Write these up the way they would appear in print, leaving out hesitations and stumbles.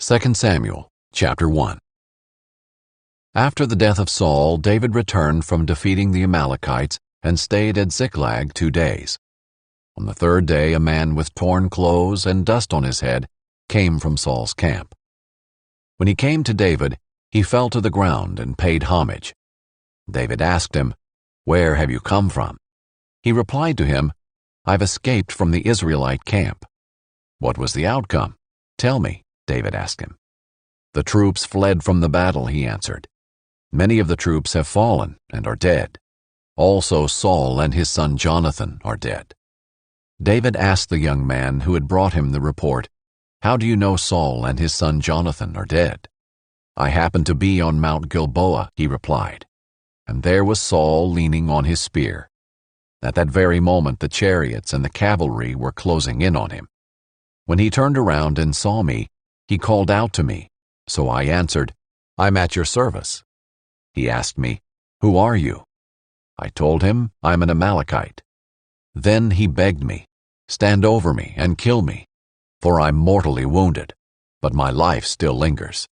2 Samuel, chapter 1. After the death of Saul, David returned from defeating the Amalekites and stayed at Ziklag 2 days. On the third day, a man with torn clothes and dust on his head came from Saul's camp. When he came to David, he fell to the ground and paid homage. David asked him, "Where have you come from?" He replied to him, "I've escaped from the Israelite camp." "What was the outcome? Tell me," David asked him. "The troops fled from the battle," he answered. "Many of the troops have fallen and are dead. Also Saul and his son Jonathan are dead." David asked the young man who had brought him the report, "How do you know Saul and his son Jonathan are dead?" "I happened to be on Mount Gilboa," he replied, "and there was Saul leaning on his spear. At that very moment the chariots and the cavalry were closing in on him. When he turned around and saw me, he called out to me, so I answered, 'I'm at your service.' He asked me, 'Who are you?' I told him, 'I'm an Amalekite.' Then he begged me, 'Stand over me and kill me, for I'm mortally wounded, but my life still lingers.'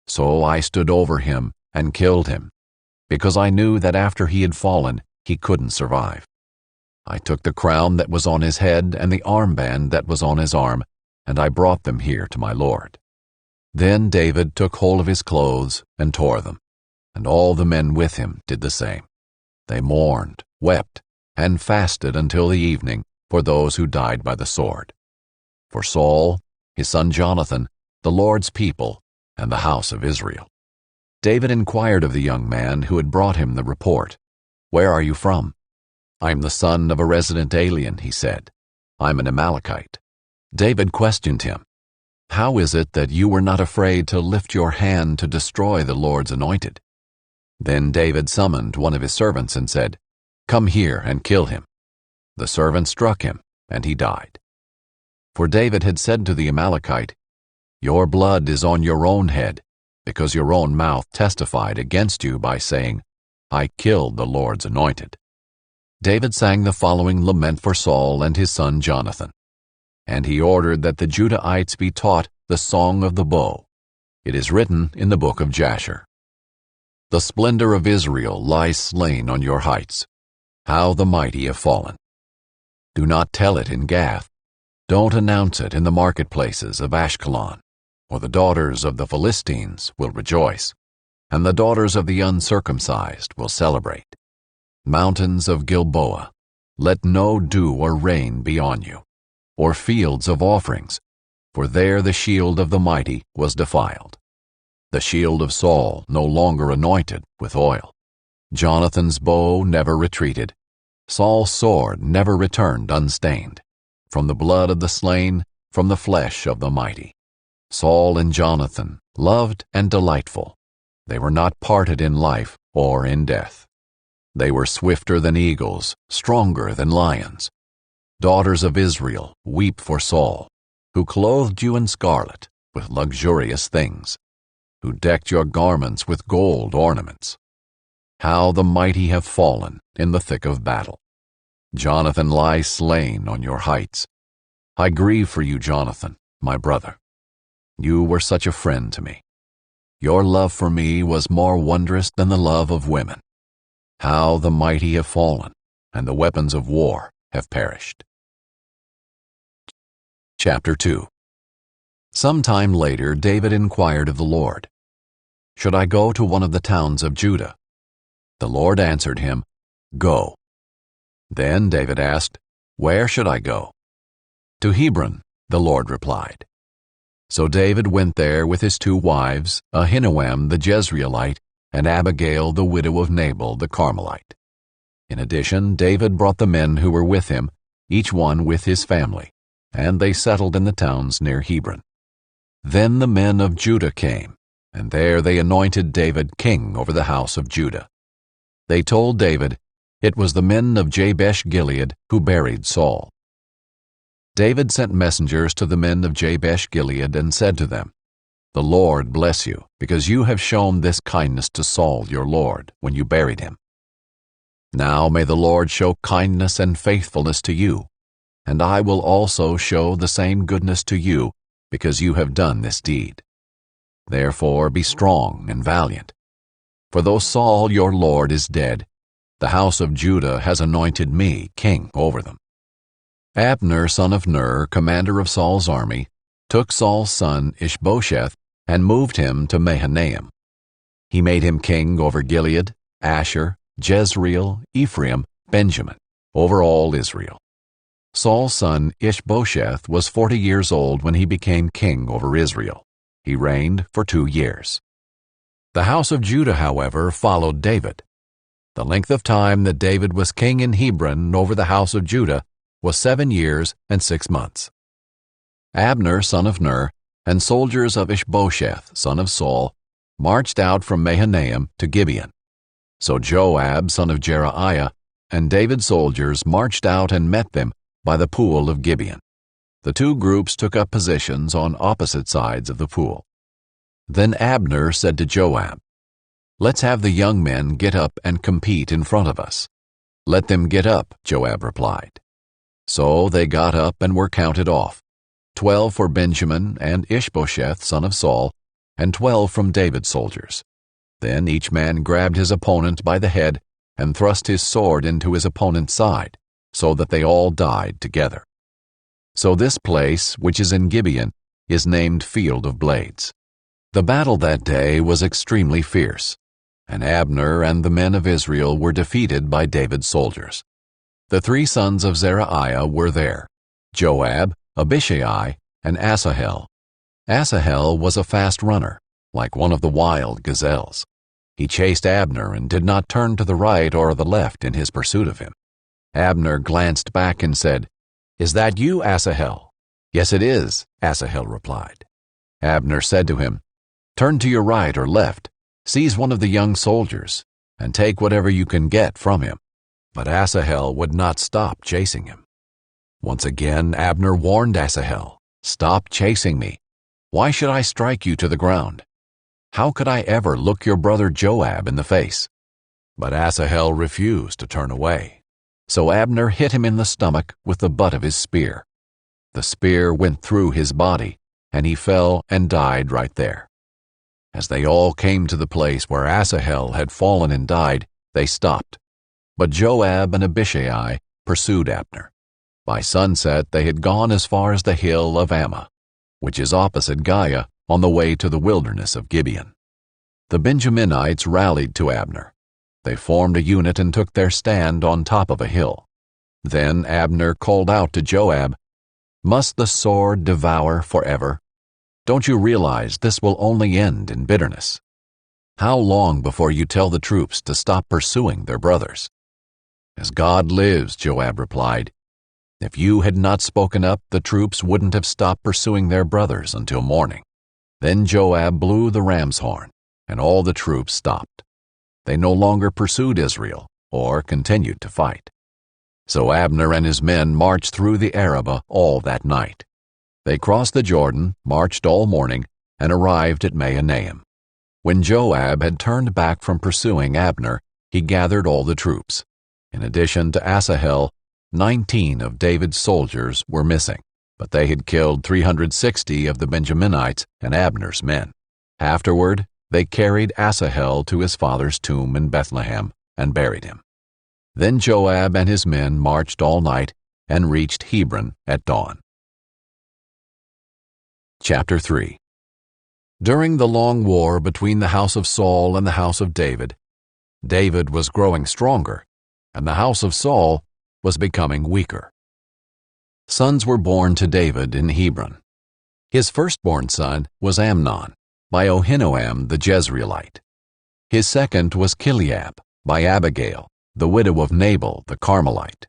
So I stood over him and killed him, because I knew that after he had fallen, he couldn't survive. I took the crown that was on his head and the armband that was on his arm, and I brought them here to my Lord." Then David took hold of his clothes and tore them, and all the men with him did the same. They mourned, wept, and fasted until the evening for those who died by the sword. For Saul, his son Jonathan, the Lord's people, and the house of Israel. David inquired of the young man who had brought him the report, "Where are you from?" "I'm the son of a resident alien," he said. "I'm an Amalekite." David questioned him, "How is it that you were not afraid to lift your hand to destroy the Lord's anointed?" Then David summoned one of his servants and said, "Come here and kill him." The servant struck him, and he died. For David had said to the Amalekite, "Your blood is on your own head, because your own mouth testified against you by saying, 'I killed the Lord's anointed.'" David sang the following lament for Saul and his son Jonathan. And he ordered that the Judahites be taught the song of the bow. It is written in the book of Jasher. "The splendor of Israel lies slain on your heights. How the mighty have fallen. Do not tell it in Gath. Don't announce it in the marketplaces of Ashkelon, or the daughters of the Philistines will rejoice, and the daughters of the uncircumcised will celebrate. Mountains of Gilboa, let no dew or rain be on you, or fields of offerings, for there the shield of the mighty was defiled. The shield of Saul no longer anointed with oil. Jonathan's bow never retreated. Saul's sword never returned unstained. From the blood of the slain, from the flesh of the mighty. Saul and Jonathan, loved and delightful. They were not parted in life or in death. They were swifter than eagles, stronger than lions. Daughters of Israel, weep for Saul, who clothed you in scarlet, with luxurious things, who decked your garments with gold ornaments. How the mighty have fallen in the thick of battle. Jonathan lies slain on your heights. I grieve for you, Jonathan, my brother. You were such a friend to me. Your love for me was more wondrous than the love of women. How the mighty have fallen, and the weapons of war have perished." Chapter 2. Some time later David inquired of the Lord, "Should I go to one of the towns of Judah?" The Lord answered him, "Go." Then David asked, "Where should I go?" "To Hebron," the Lord replied. So David went there with his 2 wives, Ahinoam the Jezreelite, and Abigail the widow of Nabal the Carmelite. In addition, David brought the men who were with him, each one with his family, and they settled in the towns near Hebron. Then the men of Judah came, and there they anointed David king over the house of Judah. They told David, it was the men of Jabesh-Gilead who buried Saul. David sent messengers to the men of Jabesh-Gilead and said to them, "The Lord bless you, because you have shown this kindness to Saul your Lord when you buried him. Now may the Lord show kindness and faithfulness to you, and I will also show the same goodness to you, because you have done this deed. Therefore be strong and valiant. For though Saul your Lord is dead, the house of Judah has anointed me king over them." Abner son of Ner, commander of Saul's army, took Saul's son Ishbosheth and moved him to Mahanaim. He made him king over Gilead, Asher, Jezreel, Ephraim, Benjamin, over all Israel. Saul's son Ishbosheth was 40 years old when he became king over Israel. He reigned for 2 years. The house of Judah, however, followed David. The length of time that David was king in Hebron over the house of Judah was 7 years and 6 months. Abner son of Ner and soldiers of Ishbosheth son of Saul marched out from Mahanaim to Gibeon. So Joab son of Jeruiah and David's soldiers marched out and met them by the pool of Gibeon. The two groups took up positions on opposite sides of the pool. Then Abner said to Joab, "Let's have the young men get up and compete in front of us." "Let them get up," Joab replied. So they got up and were counted off, 12 for Benjamin and Ishbosheth son of Saul, and 12 from David's soldiers. Then each man grabbed his opponent by the head and thrust his sword into his opponent's side, so that they all died together. So this place, which is in Gibeon, is named Field of Blades. The battle that day was extremely fierce, and Abner and the men of Israel were defeated by David's soldiers. The 3 sons of Zeruiah were there, Joab, Abishai, and Asahel. Asahel was a fast runner, like one of the wild gazelles. He chased Abner and did not turn to the right or the left in his pursuit of him. Abner glanced back and said, "Is that you, Asahel?" "Yes, it is," Asahel replied. Abner said to him, "Turn to your right or left, seize one of the young soldiers, and take whatever you can get from him." But Asahel would not stop chasing him. Once again Abner warned Asahel, "Stop chasing me. Why should I strike you to the ground? How could I ever look your brother Joab in the face?" But Asahel refused to turn away. So Abner hit him in the stomach with the butt of his spear. The spear went through his body, and he fell and died right there. As they all came to the place where Asahel had fallen and died, they stopped. But Joab and Abishai pursued Abner. By sunset they had gone as far as the hill of Ammah, which is opposite Giah, on the way to the wilderness of Gibeon. The Benjaminites rallied to Abner. They formed a unit and took their stand on top of a hill. Then Abner called out to Joab, "Must the sword devour forever? Don't you realize this will only end in bitterness? How long before you tell the troops to stop pursuing their brothers?" "As God lives," Joab replied, "if you had not spoken up, the troops wouldn't have stopped pursuing their brothers until morning." Then Joab blew the ram's horn, and all the troops stopped. They no longer pursued Israel or continued to fight. So Abner and his men marched through the Arabah all that night. They crossed the Jordan, marched all morning, and arrived at Mahanaim. When Joab had turned back from pursuing Abner, he gathered all the troops. In addition to Asahel, 19 of David's soldiers were missing, but they had killed 360 of the Benjaminites and Abner's men. Afterward, they carried Asahel to his father's tomb in Bethlehem and buried him. Then Joab and his men marched all night and reached Hebron at dawn. Chapter 3. During the long war between the house of Saul and the house of David, David was growing stronger, and the house of Saul was becoming weaker. Sons were born to David in Hebron. His firstborn son was Amnon, by Ahinoam the Jezreelite. His second was Chileab, by Abigail, the widow of Nabal the Carmelite.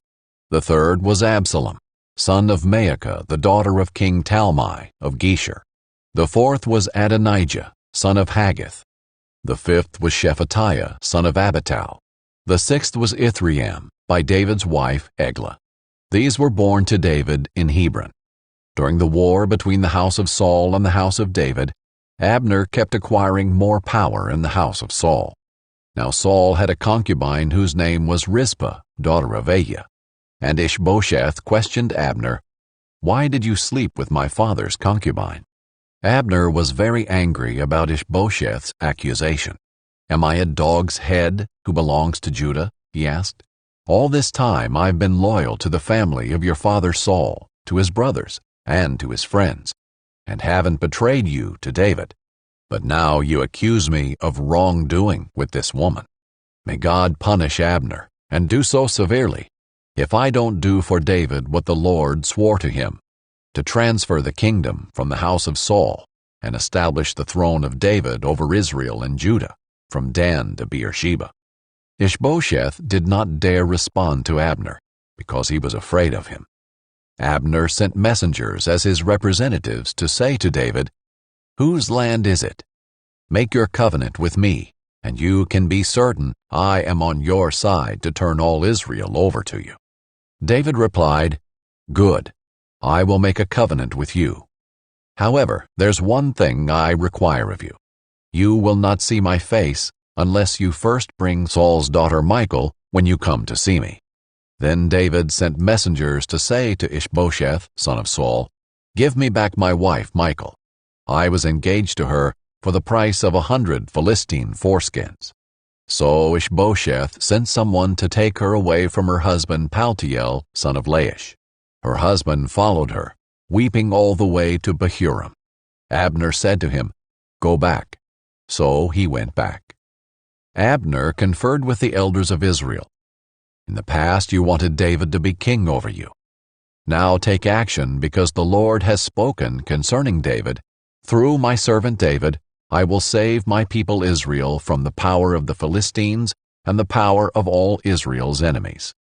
The third was Absalom, son of Maacah, the daughter of King Talmai of Geshur. The fourth was Adonijah, son of Haggith. The fifth was Shephatiah, son of Abital. The sixth was Ithream, by David's wife Eglah. These were born to David in Hebron. During the war between the house of Saul and the house of David, Abner kept acquiring more power in the house of Saul. Now Saul had a concubine whose name was Rizpah, daughter of Aiah. And Ishbosheth questioned Abner, "Why did you sleep with my father's concubine?" Abner was very angry about Ishbosheth's accusation. "Am I a dog's head who belongs to Judah?" he asked. "All this time I've been loyal to the family of your father Saul, to his brothers, and to his friends, and haven't betrayed you to David. But now you accuse me of wrongdoing with this woman. May God punish Abner, and do so severely, if I don't do for David what the Lord swore to him, to transfer the kingdom from the house of Saul and establish the throne of David over Israel and Judah, from Dan to Beersheba." Ishbosheth did not dare respond to Abner, because he was afraid of him. Abner sent messengers as his representatives to say to David, "Whose land is it? Make your covenant with me, and you can be certain I am on your side to turn all Israel over to you." David replied, "Good, I will make a covenant with you. However, there's one thing I require of you. You will not see my face unless you first bring Saul's daughter Michal when you come to see me." Then David sent messengers to say to Ishbosheth, son of Saul, "Give me back my wife Michal. I was engaged to her for the price of 100 Philistine foreskins." So Ishbosheth sent someone to take her away from her husband Paltiel, son of Laish. Her husband followed her, weeping all the way to Bahurim. Abner said to him, "Go back." So he went back. Abner conferred with the elders of Israel. "In the past you wanted David to be king over you. Now take action, because the Lord has spoken concerning David. Through my servant David, I will save my people Israel from the power of the Philistines and the power of all Israel's enemies."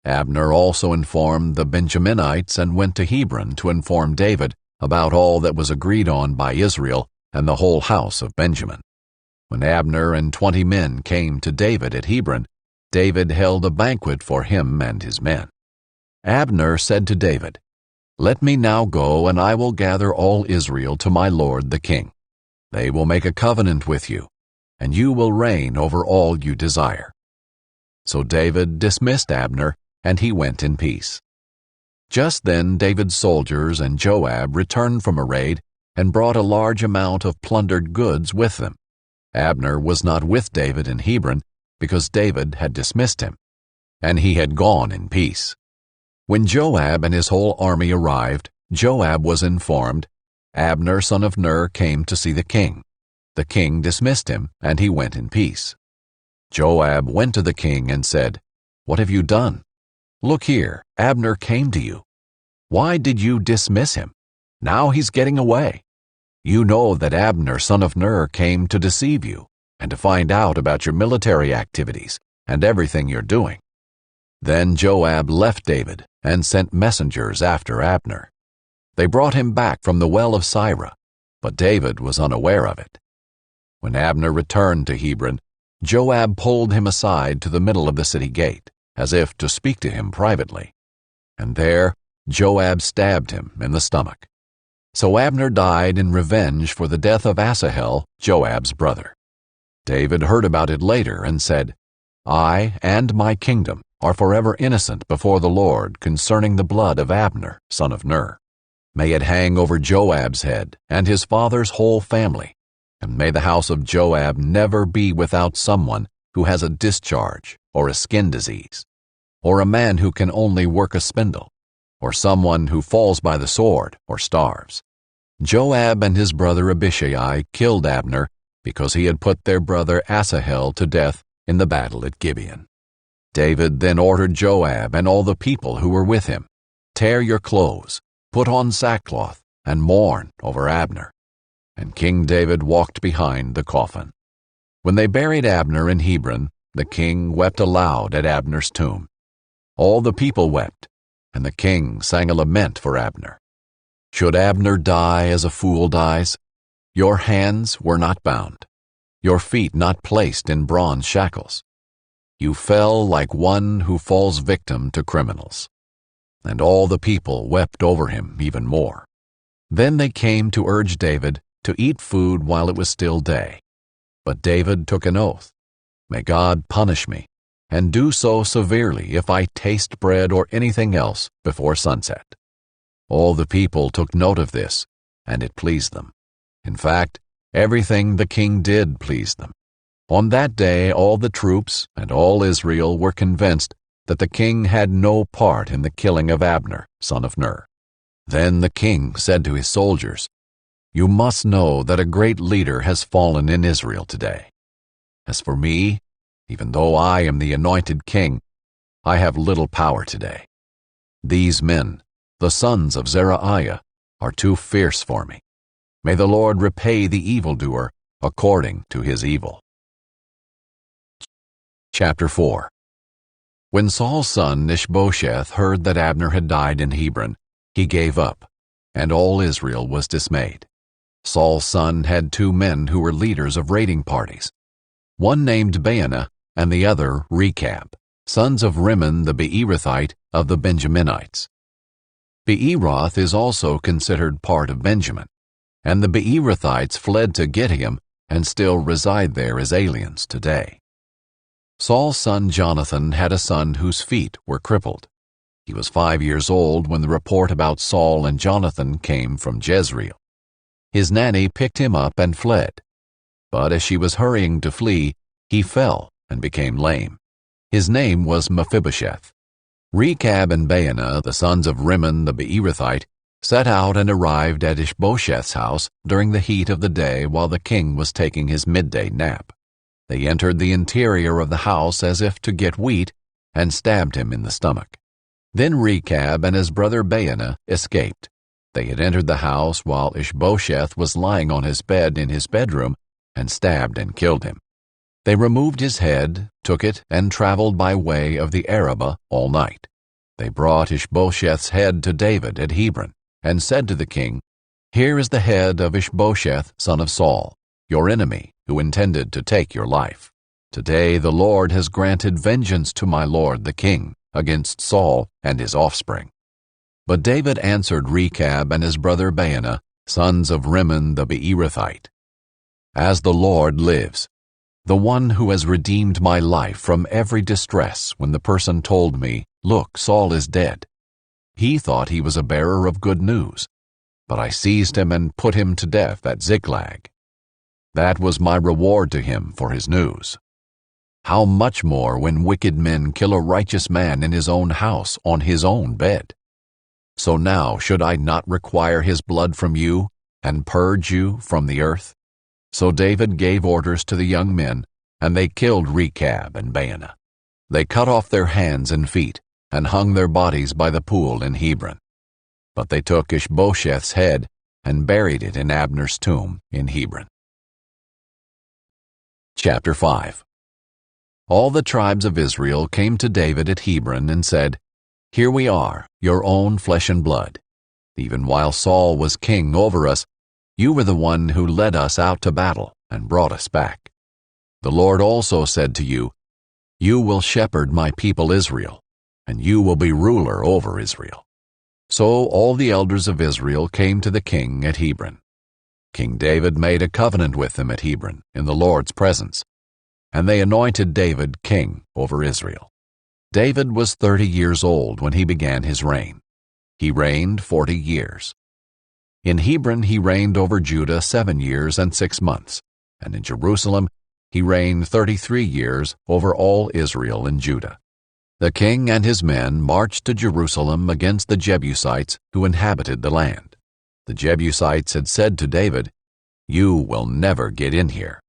Abner also informed the Benjaminites and went to Hebron to inform David about all that was agreed on by Israel and the whole house of Benjamin. When Abner and 20 men came to David at Hebron, David held a banquet for him and his men. Abner said to David, "Let me now go, and I will gather all Israel to my lord the king. They will make a covenant with you, and you will reign over all you desire." So David dismissed Abner, and he went in peace. Just then David's soldiers and Joab returned from a raid and brought a large amount of plundered goods with them. Abner was not with David in Hebron, because David had dismissed him, and he had gone in peace. When Joab and his whole army arrived, Joab was informed, "Abner son of Ner came to see the king." The king dismissed him, and he went in peace. Joab went to the king and said, "What have you done? Look here, Abner came to you. Why did you dismiss him? Now he's getting away. You know that Abner son of Ner came to deceive you and to find out about your military activities and everything you're doing." Then Joab left David and sent messengers after Abner. They brought him back from the well of Sirah, but David was unaware of it. When Abner returned to Hebron, Joab pulled him aside to the middle of the city gate, as if to speak to him privately. And there Joab stabbed him in the stomach. So Abner died in revenge for the death of Asahel, Joab's brother. David heard about it later and said, "I and my kingdom are forever innocent before the Lord concerning the blood of Abner, son of Ner. May it hang over Joab's head and his father's whole family, and may the house of Joab never be without someone who has a discharge or a skin disease, or a man who can only work a spindle, or someone who falls by the sword or starves." Joab and his brother Abishai killed Abner because he had put their brother Asahel to death in the battle at Gibeon. David then ordered Joab and all the people who were with him, "Tear your clothes, put on sackcloth, and mourn over Abner." And King David walked behind the coffin. When they buried Abner in Hebron, the king wept aloud at Abner's tomb. All the people wept, and the king sang a lament for Abner. "Should Abner die as a fool dies? Your hands were not bound, your feet not placed in bronze shackles. You fell like one who falls victim to criminals." And all the people wept over him even more. Then they came to urge David to eat food while it was still day. But David took an oath, "May God punish me, and do so severely if I taste bread or anything else before sunset." All the people took note of this, and it pleased them. In fact, everything the king did pleased them. On that day all the troops and all Israel were convinced that the king had no part in the killing of Abner, son of Ner. Then the king said to his soldiers, "You must know that a great leader has fallen in Israel today. As for me, even though I am the anointed king, I have little power today. These men, the sons of Zeruiah, are too fierce for me. May the Lord repay the evildoer according to his evil." Chapter 4. When Saul's son Ishbosheth heard that Abner had died in Hebron, he gave up, and all Israel was dismayed. Saul's son had 2 men who were leaders of raiding parties, one named Baanah and the other Rechab, sons of Rimmon the Beerothite of the Benjaminites. Beeroth is also considered part of Benjamin, and the Beerothites fled to Gittim and still reside there as aliens today. Saul's son Jonathan had a son whose feet were crippled. He was 5 years old when the report about Saul and Jonathan came from Jezreel. His nanny picked him up and fled. But as she was hurrying to flee, he fell and became lame. His name was Mephibosheth. Rechab and Baanah, the sons of Rimmon the Beerothite, set out and arrived at Ishbosheth's house during the heat of the day while the king was taking his midday nap. They entered the interior of the house as if to get wheat and stabbed him in the stomach. Then Rechab and his brother Baanah escaped. They had entered the house while Ishbosheth was lying on his bed in his bedroom and stabbed and killed him. They removed his head, took it, and traveled by way of the Arabah all night. They brought Ishbosheth's head to David at Hebron and said to the king, "Here is the head of Ishbosheth, son of Saul, your enemy, who intended to take your life. Today the Lord has granted vengeance to my lord the king against Saul and his offspring." But David answered Rechab and his brother Baanah, sons of Rimmon the Beerothite, "As the Lord lives, the one who has redeemed my life from every distress when the person told me, 'Look, Saul is dead,' he thought he was a bearer of good news, but I seized him and put him to death at Ziklag. That was my reward to him for his news. How much more when wicked men kill a righteous man in his own house on his own bed? So now should I not require his blood from you and purge you from the earth?" So David gave orders to the young men, and they killed Rechab and Baanah. They cut off their hands and feet and hung their bodies by the pool in Hebron. But they took Ishbosheth's head and buried it in Abner's tomb in Hebron. Chapter 5. All the tribes of Israel came to David at Hebron and said, "Here we are, your own flesh and blood. Even while Saul was king over us, you were the one who led us out to battle and brought us back. The Lord also said to you, 'You will shepherd my people Israel, and you will be ruler over Israel.'" So all the elders of Israel came to the king at Hebron. King David made a covenant with them at Hebron in the Lord's presence, and they anointed David king over Israel. David was 30 years old when he began his reign. He reigned 40 years. In Hebron he reigned over Judah 7 years and 6 months, and in Jerusalem he reigned 33 years over all Israel and Judah. The king and his men marched to Jerusalem against the Jebusites who inhabited the land. The Jebusites had said to David, "You will never get in here.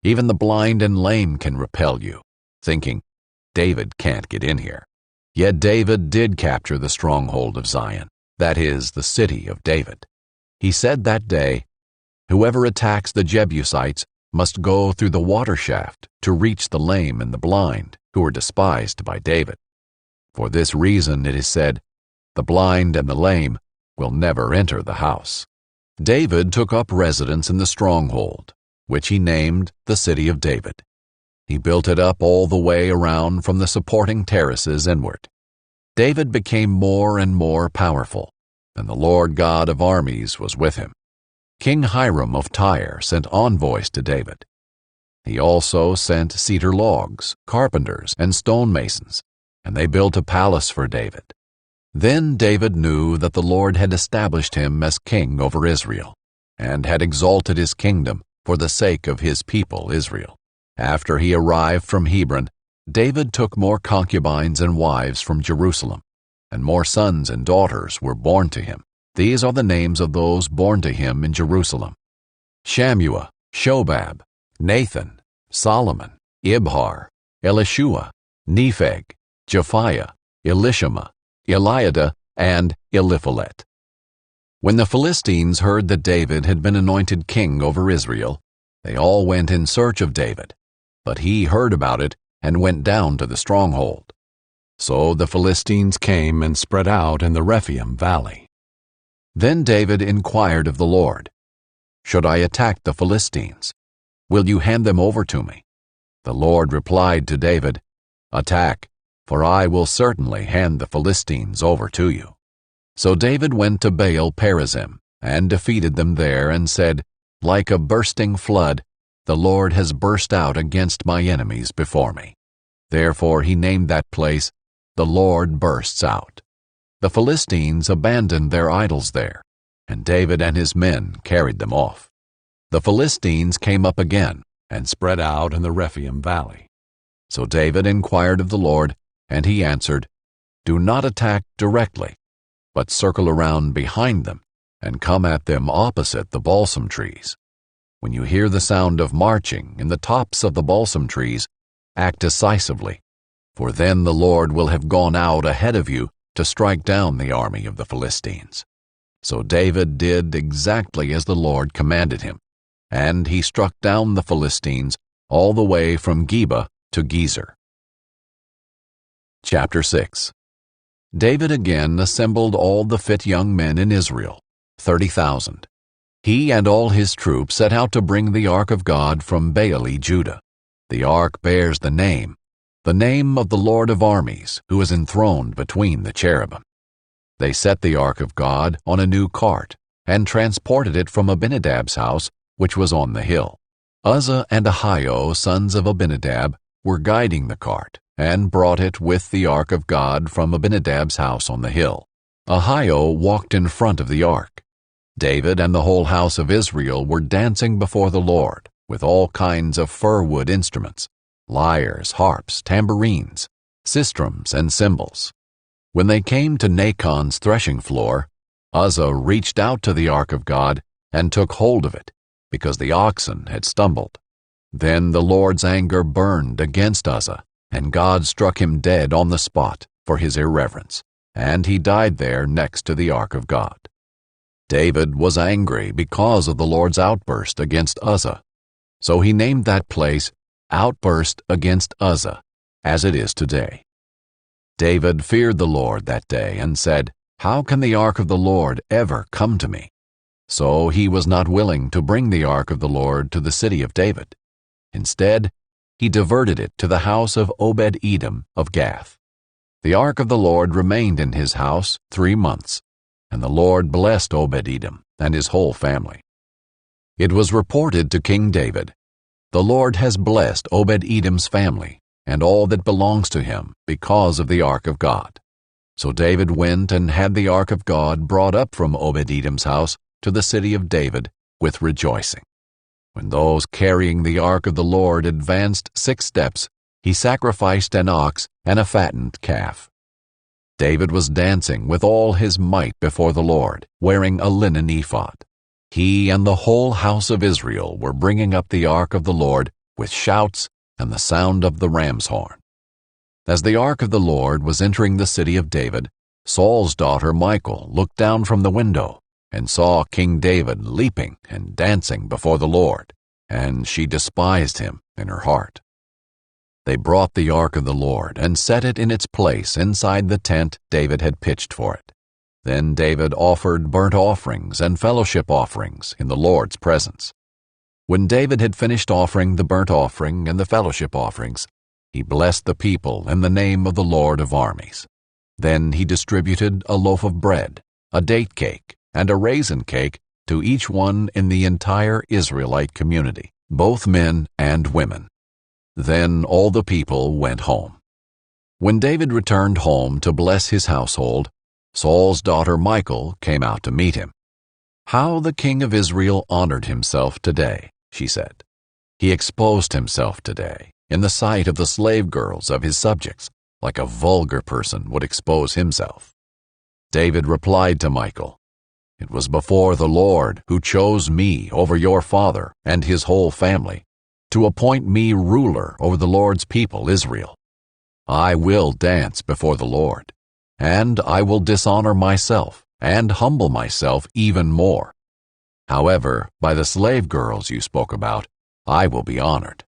Even the blind and lame can repel you," thinking, "David can't get in here." Yet David did capture the stronghold of Zion, that is, the city of David. He said that day, "Whoever attacks the Jebusites must go through the water shaft to reach the lame and the blind, who are despised by David." For this reason it is said, "The blind and the lame will never enter the house." David took up residence in the stronghold, which he named the City of David. He built it up all the way around from the supporting terraces inward. David became more and more powerful, and the Lord God of armies was with him. King Hiram of Tyre sent envoys to David. He also sent cedar logs, carpenters, and stonemasons, and they built a palace for David. Then David knew that the Lord had established him as king over Israel, and had exalted his kingdom for the sake of his people Israel. After he arrived from Hebron, David took more concubines and wives from Jerusalem, and more sons and daughters were born to him. These are the names of those born to him in Jerusalem: Shammua, Shobab, Nathan, Solomon, Ibhar, Elishua, Nepheg, Japhiah, Elishama, Eliada, and Eliphalet. When the Philistines heard that David had been anointed king over Israel, they all went in search of David, but he heard about it and went down to the stronghold. So the Philistines came and spread out in the Rephaim valley. Then David inquired of the Lord, "Should I attack the Philistines? Will you hand them over to me?" The Lord replied to David, "Attack, for I will certainly hand the Philistines over to you." So David went to Baal Perazim and defeated them there and said, "Like a bursting flood, the Lord has burst out against my enemies before me." Therefore he named that place, "The Lord Bursts Out." The Philistines abandoned their idols there, and David and his men carried them off. The Philistines came up again and spread out in the Rephaim valley. So David inquired of the Lord, and he answered, "Do not attack directly, but circle around behind them and come at them opposite the balsam trees. When you hear the sound of marching in the tops of the balsam trees, act decisively, for then the Lord will have gone out ahead of you to strike down the army of the Philistines." So David did exactly as the Lord commanded him, and he struck down the Philistines all the way from Geba to Gezer. Chapter 6. David again assembled all the fit young men in Israel, 30,000. He and all his troops set out to bring the ark of God from Baale, Judah. The ark bears the name of the Lord of armies, who is enthroned between the cherubim. They set the ark of God on a new cart and transported it from Abinadab's house, which was on the hill. Uzzah and Ahio, sons of Abinadab, were guiding the cart and brought it with the ark of God from Abinadab's house on the hill. Ahio walked in front of the ark. David and the whole house of Israel were dancing before the Lord with all kinds of fir-wood instruments, lyres, harps, tambourines, sistrums, and cymbals. When they came to Nachon's threshing floor, Uzzah reached out to the ark of God and took hold of it, because the oxen had stumbled. Then the Lord's anger burned against Uzzah, and God struck him dead on the spot for his irreverence, and he died there next to the ark of God. David was angry because of the Lord's outburst against Uzzah, so he named that place Outburst Against Uzzah, as it is today. David feared the Lord that day and said, "How can the ark of the Lord ever come to me?" So he was not willing to bring the ark of the Lord to the city of David. Instead, he diverted it to the house of Obed-Edom of Gath. The ark of the Lord remained in his house 3 months, and the Lord blessed Obed-Edom and his whole family. It was reported to King David, "The Lord has blessed Obed-Edom's family and all that belongs to him because of the ark of God." So David went and had the ark of God brought up from Obed-Edom's house to the city of David with rejoicing. When those carrying the ark of the Lord advanced 6 steps, he sacrificed an ox and a fattened calf. David was dancing with all his might before the Lord, wearing a linen ephod. He and the whole house of Israel were bringing up the ark of the Lord with shouts and the sound of the ram's horn. As the ark of the Lord was entering the city of David, Saul's daughter Michal looked down from the window and saw King David leaping and dancing before the Lord, and she despised him in her heart. They brought the ark of the Lord and set it in its place inside the tent David had pitched for it. Then David offered burnt offerings and fellowship offerings in the Lord's presence. When David had finished offering the burnt offering and the fellowship offerings, he blessed the people in the name of the Lord of armies. Then he distributed a loaf of bread, a date cake, and a raisin cake to each one in the entire Israelite community, both men and women. Then all the people went home. When David returned home to bless his household, Saul's daughter Michal came out to meet him. "How the king of Israel honored himself today," she said. "He exposed himself today in the sight of the slave girls of his subjects, like a vulgar person would expose himself." David replied to Michal, "It was before the Lord who chose me over your father and his whole family, to appoint me ruler over the Lord's people Israel. I will dance before the Lord, and I will dishonor myself and humble myself even more. However, by the slave girls you spoke about, I will be honored."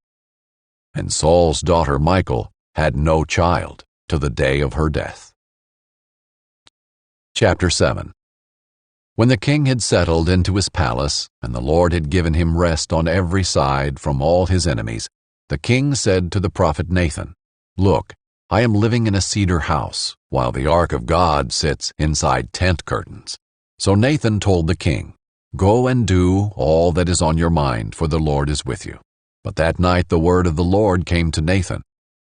And Saul's daughter Michal had no child to the day of her death. Chapter 7. When the king had settled into his palace, and the Lord had given him rest on every side from all his enemies, the king said to the prophet Nathan, "Look, I am living in a cedar house, while the ark of God sits inside tent curtains." So Nathan told the king, "Go and do all that is on your mind, for the Lord is with you." But that night the word of the Lord came to Nathan,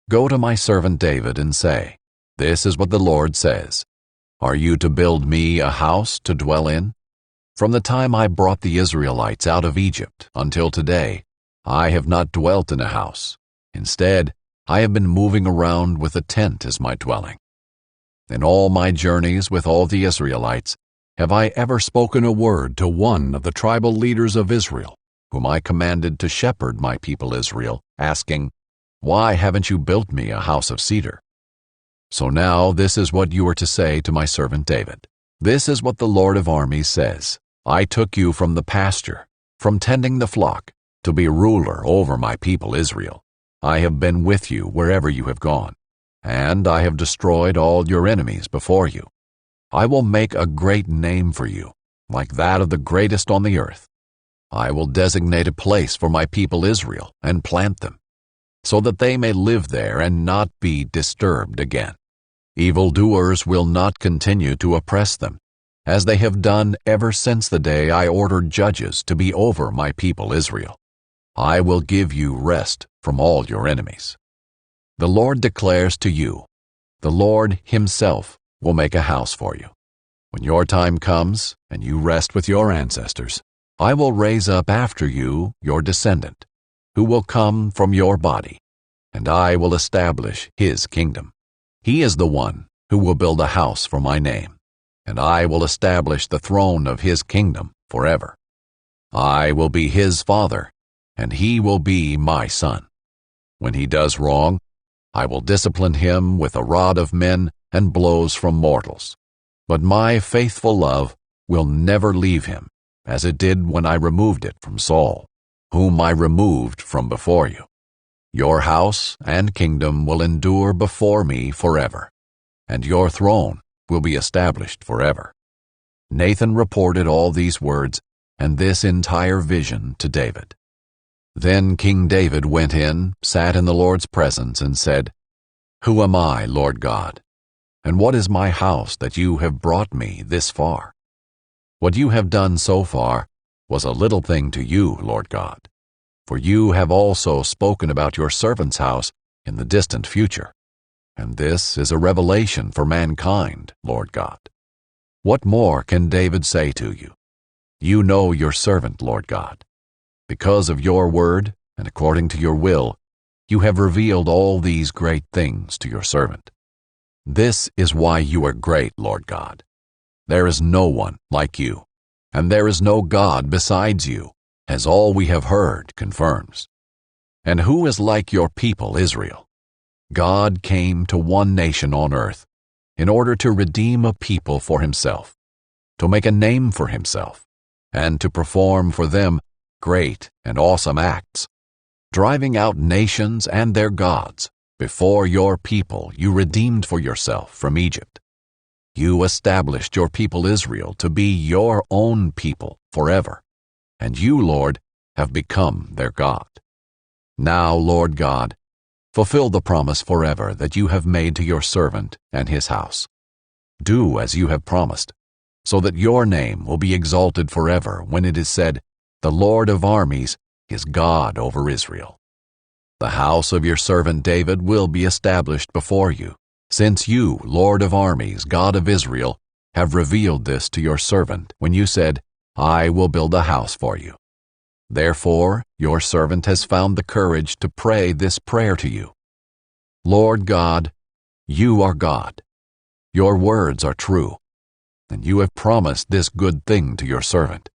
"Go to my servant David and say, 'This is what the Lord says. Are you to build me a house to dwell in? From the time I brought the Israelites out of Egypt until today, I have not dwelt in a house. Instead, I have been moving around with a tent as my dwelling. In all my journeys with all the Israelites, have I ever spoken a word to one of the tribal leaders of Israel, whom I commanded to shepherd my people Israel, asking, 'Why haven't you built me a house of cedar?' So now this is what you are to say to my servant David. This is what the Lord of armies says. I took you from the pasture, from tending the flock, to be ruler over my people Israel. I have been with you wherever you have gone, and I have destroyed all your enemies before you. I will make a great name for you, like that of the greatest on the earth. I will designate a place for my people Israel and plant them, so that they may live there and not be disturbed again. Evildoers will not continue to oppress them, as they have done ever since the day I ordered judges to be over my people Israel. I will give you rest from all your enemies. The Lord declares to you, the Lord himself will make a house for you. When your time comes and you rest with your ancestors, I will raise up after you your descendant, who will come from your body, and I will establish his kingdom. He is the one who will build a house for my name, and I will establish the throne of his kingdom forever. I will be his father, and he will be my son. When he does wrong, I will discipline him with a rod of men and blows from mortals. But my faithful love will never leave him, as it did when I removed it from Saul, whom I removed from before you. Your house and kingdom will endure before me forever, and your throne will be established forever." Nathan reported all these words and this entire vision to David. Then King David went in, sat in the Lord's presence, and said, "Who am I, Lord God? And what is my house that you have brought me this far? What you have done so far was a little thing to you, Lord God. For you have also spoken about your servant's house in the distant future, and this is a revelation for mankind, Lord God. What more can David say to you? You know your servant, Lord God. Because of your word, and according to your will, you have revealed all these great things to your servant. This is why you are great, Lord God. There is no one like you, and there is no God besides you, as all we have heard confirms. And who is like your people Israel? God came to one nation on earth in order to redeem a people for himself, to make a name for himself, and to perform for them great and awesome acts, driving out nations and their gods. Before your people you redeemed for yourself from Egypt. You established your people Israel to be your own people forever, and you, Lord, have become their God. Now, Lord God, fulfill the promise forever that you have made to your servant and his house. Do as you have promised, so that your name will be exalted forever when it is said, 'The Lord of armies is God over Israel.' The house of your servant David will be established before you, since you, Lord of armies, God of Israel, have revealed this to your servant when you said, I will build a house for you. Therefore, your servant has found the courage to pray this prayer to you. Lord God, you are God. Your words are true, and you have promised this good thing to your servant.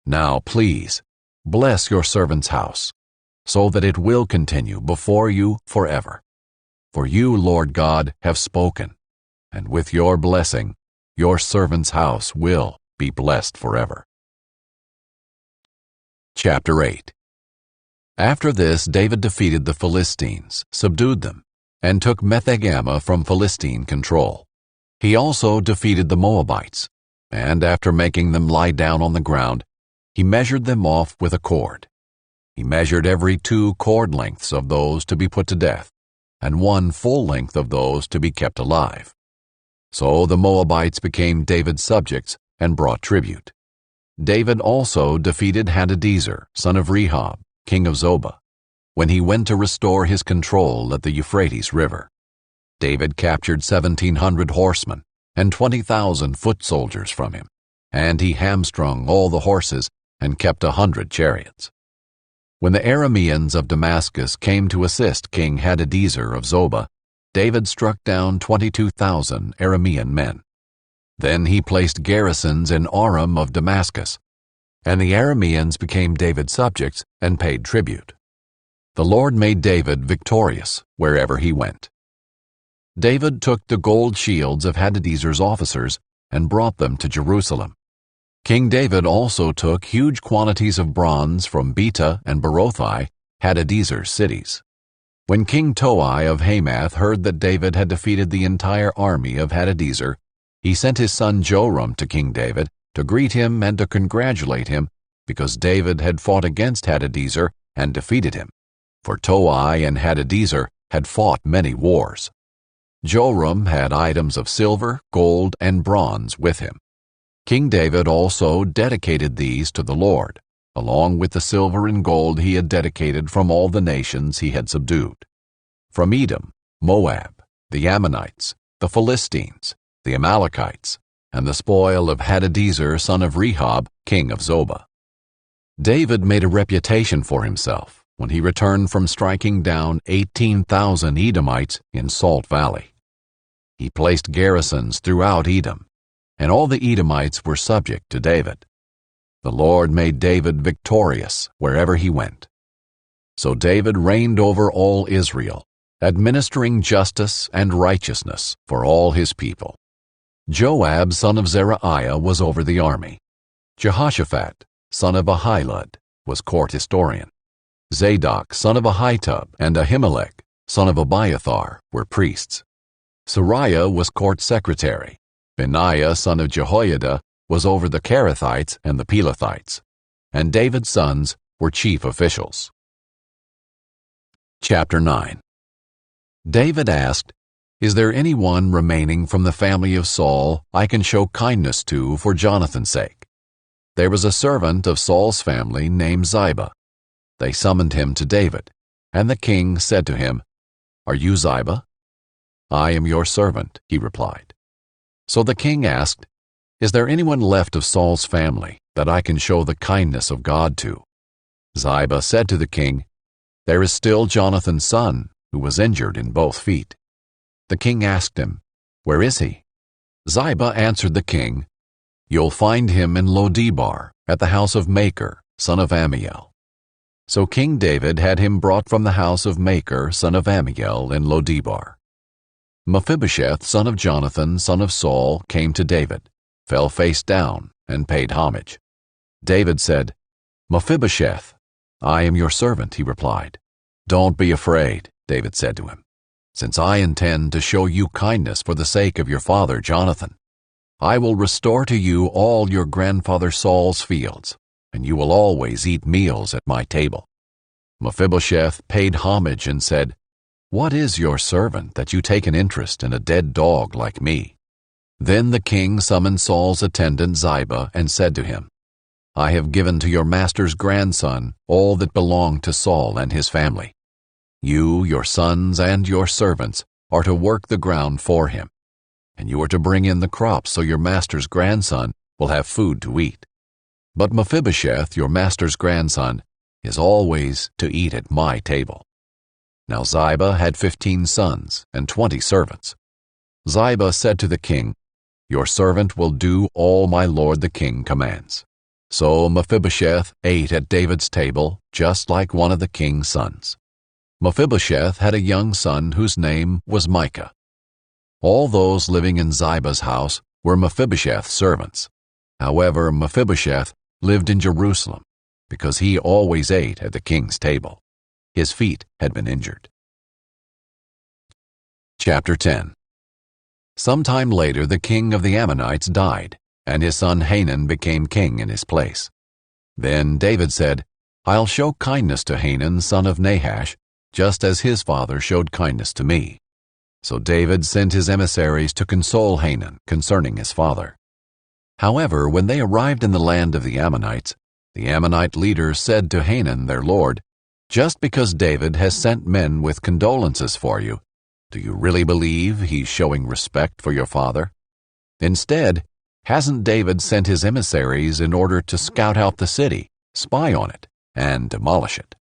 Now, please, bless your servant's house, so that it will continue before you forever. For you, Lord God, have spoken, and with your blessing, your servant's house will be blessed forever. Chapter 8. After this, David defeated the Philistines, subdued them, and took Methegama from Philistine control. He also defeated the Moabites, and after making them lie down on the ground, he measured them off with a cord. He measured every 2 cord lengths of those to be put to death, and 1 full length of those to be kept alive. So the Moabites became David's subjects and brought tribute. David also defeated Hadadezer, son of Rehob, king of Zobah, when he went to restore his control at the Euphrates River. David captured 1,700 horsemen and 20,000 foot soldiers from him, and he hamstrung all the horses and kept 100 chariots. When the Arameans of Damascus came to assist King Hadadezer of Zobah, David struck down 22,000 Aramean men. Then he placed garrisons in Aram of Damascus, and the Arameans became David's subjects and paid tribute. The Lord made David victorious wherever he went. David took the gold shields of Hadadezer's officers and brought them to Jerusalem. King David also took huge quantities of bronze from Beta and Berothai, Hadadezer's cities. When King Toi of Hamath heard that David had defeated the entire army of Hadadezer, he sent his son Joram to King David to greet him and to congratulate him, because David had fought against Hadadezer and defeated him, for Toi and Hadadezer had fought many wars. Joram had items of silver, gold, and bronze with him. King David also dedicated these to the Lord, along with the silver and gold he had dedicated from all the nations he had subdued, from Edom, Moab, the Ammonites, the Philistines, the Amalekites, and the spoil of Hadadezer son of Rehob, king of Zobah. David made a reputation for himself when he returned from striking down 18,000 Edomites in Salt Valley. He placed garrisons throughout Edom, and all the Edomites were subject to David. The Lord made David victorious wherever he went. So David reigned over all Israel, administering justice and righteousness for all his people. Joab son of Zeruiah was over the army. Jehoshaphat son of Ahilud was court historian. Zadok son of Ahitub and Ahimelech son of Abiathar were priests. Sariah was court secretary. Benaiah son of Jehoiada was over the Kerethites and the Pelethites, and David's sons were chief officials. Chapter 9. David asked, "Is there anyone remaining from the family of Saul I can show kindness to for Jonathan's sake?" There was a servant of Saul's family named Ziba. They summoned him to David, and the king said to him, "Are you Ziba?" "I am your servant," he replied. So the king asked, "Is there anyone left of Saul's family that I can show the kindness of God to?" Ziba said to the king, "There is still Jonathan's son, who was injured in both feet." The king asked him, "Where is he?" Ziba answered the king, "You'll find him in Lodebar, at the house of Machir, son of Ammiel." So King David had him brought from the house of Machir, son of Ammiel, in Lodebar. Mephibosheth, son of Jonathan, son of Saul, came to David, fell face down, and paid homage. David said, "Mephibosheth." "I am your servant," he replied. "Don't be afraid," David said to him, "since I intend to show you kindness for the sake of your father Jonathan. I will restore to you all your grandfather Saul's fields, and you will always eat meals at my table." Mephibosheth paid homage and said, "What is your servant that you take an interest in a dead dog like me?" Then the king summoned Saul's attendant Ziba and said to him, "I have given to your master's grandson all that belonged to Saul and his family. You, your sons, and your servants are to work the ground for him, and you are to bring in the crops so your master's grandson will have food to eat. but Mephibosheth, your master's grandson, is always to eat at my table." Now Ziba had 15 sons and 20 servants. Ziba said to the king, "Your servant will do all my lord the king commands." So Mephibosheth ate at David's table, just like one of the king's sons. Mephibosheth had a young son whose name was Micah. All those living in Ziba's house were Mephibosheth's servants. However, Mephibosheth lived in Jerusalem, because he always ate at the king's table. His feet had been injured. Chapter 10. Sometime later the king of the Ammonites died, and his son Hanun became king in his place. Then David said, "I'll show kindness to Hanun, son of Nahash, just as his father showed kindness to me." So David sent his emissaries to console Hanun concerning his father. However, when they arrived in the land of the Ammonites, the Ammonite leader said to Hanun their lord, "Just because David has sent men with condolences for you, do you really believe he's showing respect for your father? Instead, hasn't David sent his emissaries in order to scout out the city, spy on it, and demolish it?"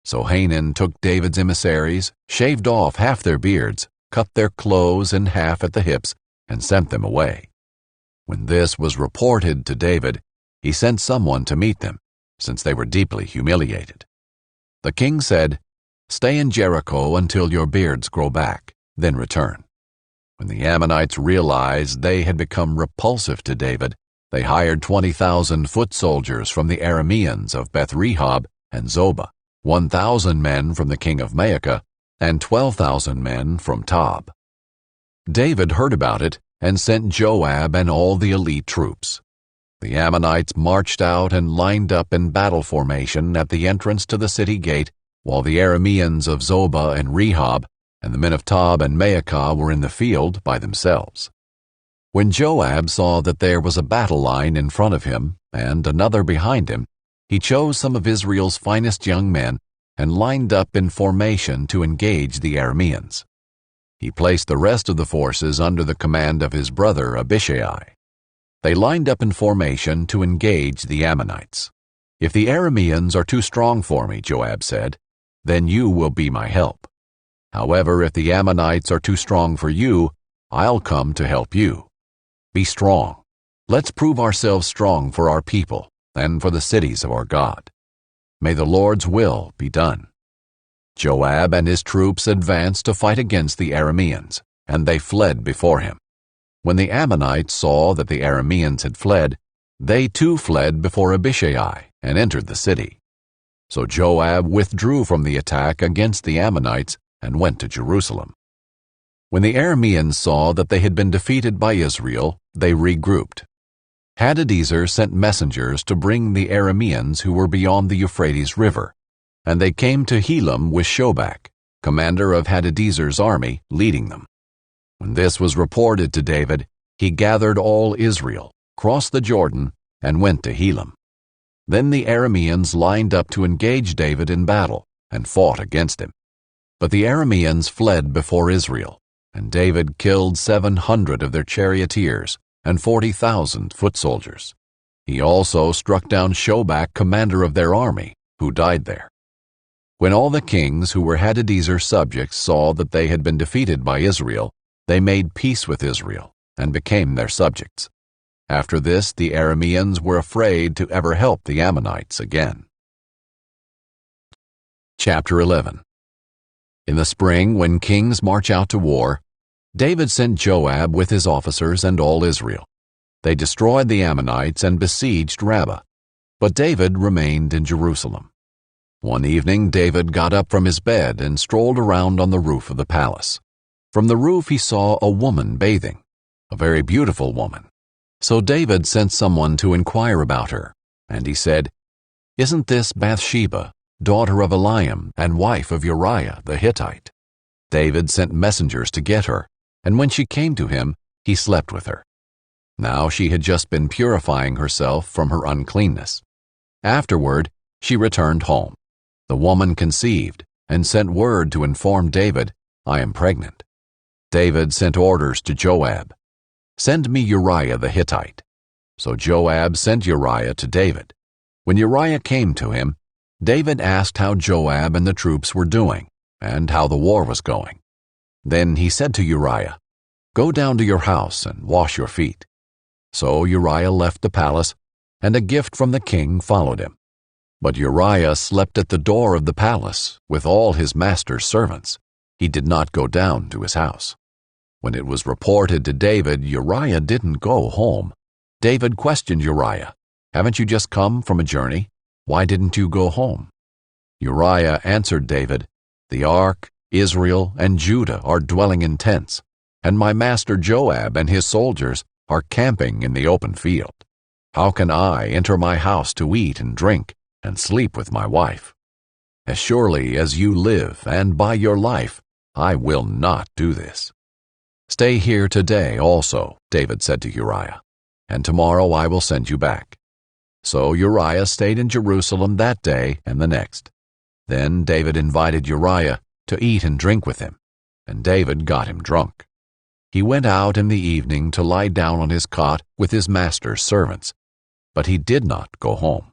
So Hanun took David's emissaries, shaved off half their beards, cut their clothes in half at the hips, and sent them away. When this was reported to David, he sent someone to meet them, since they were deeply humiliated. The king said, "Stay in Jericho until your beards grow back, then return." When the Ammonites realized they had become repulsive to David, they hired 20,000 foot soldiers from the Arameans of Beth-rehob and Zobah, 1,000 men from the king of Maacah, and 12,000 men from Tob. David heard about it and sent Joab and all the elite troops. The Ammonites marched out and lined up in battle formation at the entrance to the city gate, while the Arameans of Zobah and Rehob and the men of Tob and Maacah were in the field by themselves. When Joab saw that there was a battle line in front of him and another behind him, he chose some of Israel's finest young men and lined up in formation to engage the Arameans. He placed the rest of the forces under the command of his brother Abishai. They lined up in formation to engage the Ammonites. "If the Arameans are too strong for me," Joab said, "then you will be my help. However, if the Ammonites are too strong for you, I'll come to help you. Be strong. Let's prove ourselves strong for our people and for the cities of our God. May the Lord's will be done." Joab and his troops advanced to fight against the Arameans, and they fled before him. When the Ammonites saw that the Arameans had fled, they too fled before Abishai and entered the city. So Joab withdrew from the attack against the Ammonites and went to Jerusalem. When the Arameans saw that they had been defeated by Israel, they regrouped. Hadadezer sent messengers to bring the Arameans who were beyond the Euphrates River, and they came to Helam with Shobach, commander of Hadadezer's army, leading them. When this was reported to David, he gathered all Israel, crossed the Jordan, and went to Helam. Then the Arameans lined up to engage David in battle and fought against him. But the Arameans fled before Israel, and David killed 700 of their charioteers and 40,000 foot soldiers. He also struck down Shobach, commander of their army, who died there. When all the kings who were Hadadezer's subjects saw that they had been defeated by Israel, they made peace with Israel and became their subjects. After this, the Arameans were afraid to ever help the Ammonites again. Chapter 11. In the spring, when kings march out to war, David sent Joab with his officers and all Israel. They destroyed the Ammonites and besieged Rabbah, but David remained in Jerusalem. One evening David got up from his bed and strolled around on the roof of the palace. From the roof he saw a woman bathing, a very beautiful woman. So David sent someone to inquire about her, and he said, "Isn't this Bathsheba, daughter of Eliam and wife of Uriah the Hittite?" David sent messengers to get her, and when she came to him, he slept with her. Now she had just been purifying herself from her uncleanness. Afterward, she returned home. The woman conceived and sent word to inform David, "I am pregnant." David sent orders to Joab, "Send me Uriah the Hittite." So Joab sent Uriah to David. When Uriah came to him, David asked how Joab and the troops were doing, and how the war was going. Then he said to Uriah, "Go down to your house and wash your feet." So Uriah left the palace, and a gift from the king followed him. But Uriah slept at the door of the palace with all his master's servants. He did not go down to his house. When it was reported to David, Uriah didn't go home. David questioned Uriah, "Haven't you just come from a journey? Why didn't you go home?" Uriah answered David, "The ark, Israel, and Judah are dwelling in tents, and my master Joab and his soldiers are camping in the open field. How can I enter my house to eat and drink and sleep with my wife? As surely as you live and by your life, I will not do this." "Stay here today also," David said to Uriah, "and tomorrow I will send you back." So Uriah stayed in Jerusalem that day and the next. Then David invited Uriah to eat and drink with him, and David got him drunk. He went out in the evening to lie down on his cot with his master's servants, but he did not go home.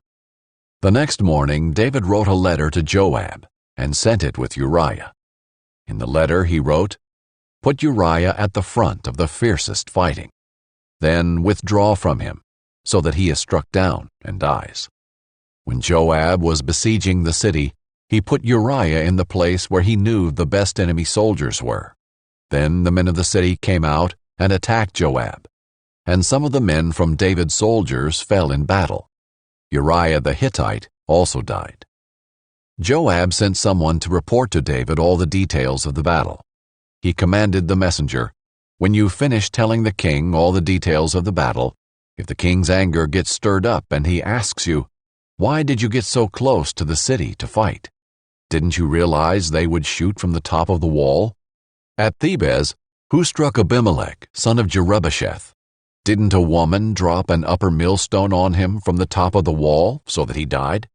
The next morning David wrote a letter to Joab and sent it with Uriah. In the letter he wrote, "Put Uriah at the front of the fiercest fighting. Then withdraw from him, so that he is struck down and dies." When Joab was besieging the city, he put Uriah in the place where he knew the best enemy soldiers were. Then the men of the city came out and attacked Joab, and some of the men from David's soldiers fell in battle. Uriah the Hittite also died. Joab sent someone to report to David all the details of the battle. He commanded the messenger, "When you finish telling the king all the details of the battle, if the king's anger gets stirred up and he asks you, 'Why did you get so close to the city to fight? Didn't you realize they would shoot from the top of the wall? At Thebez, who struck Abimelech, son of Jerubbesheth? Didn't a woman drop an upper millstone on him from the top of the wall so that he died?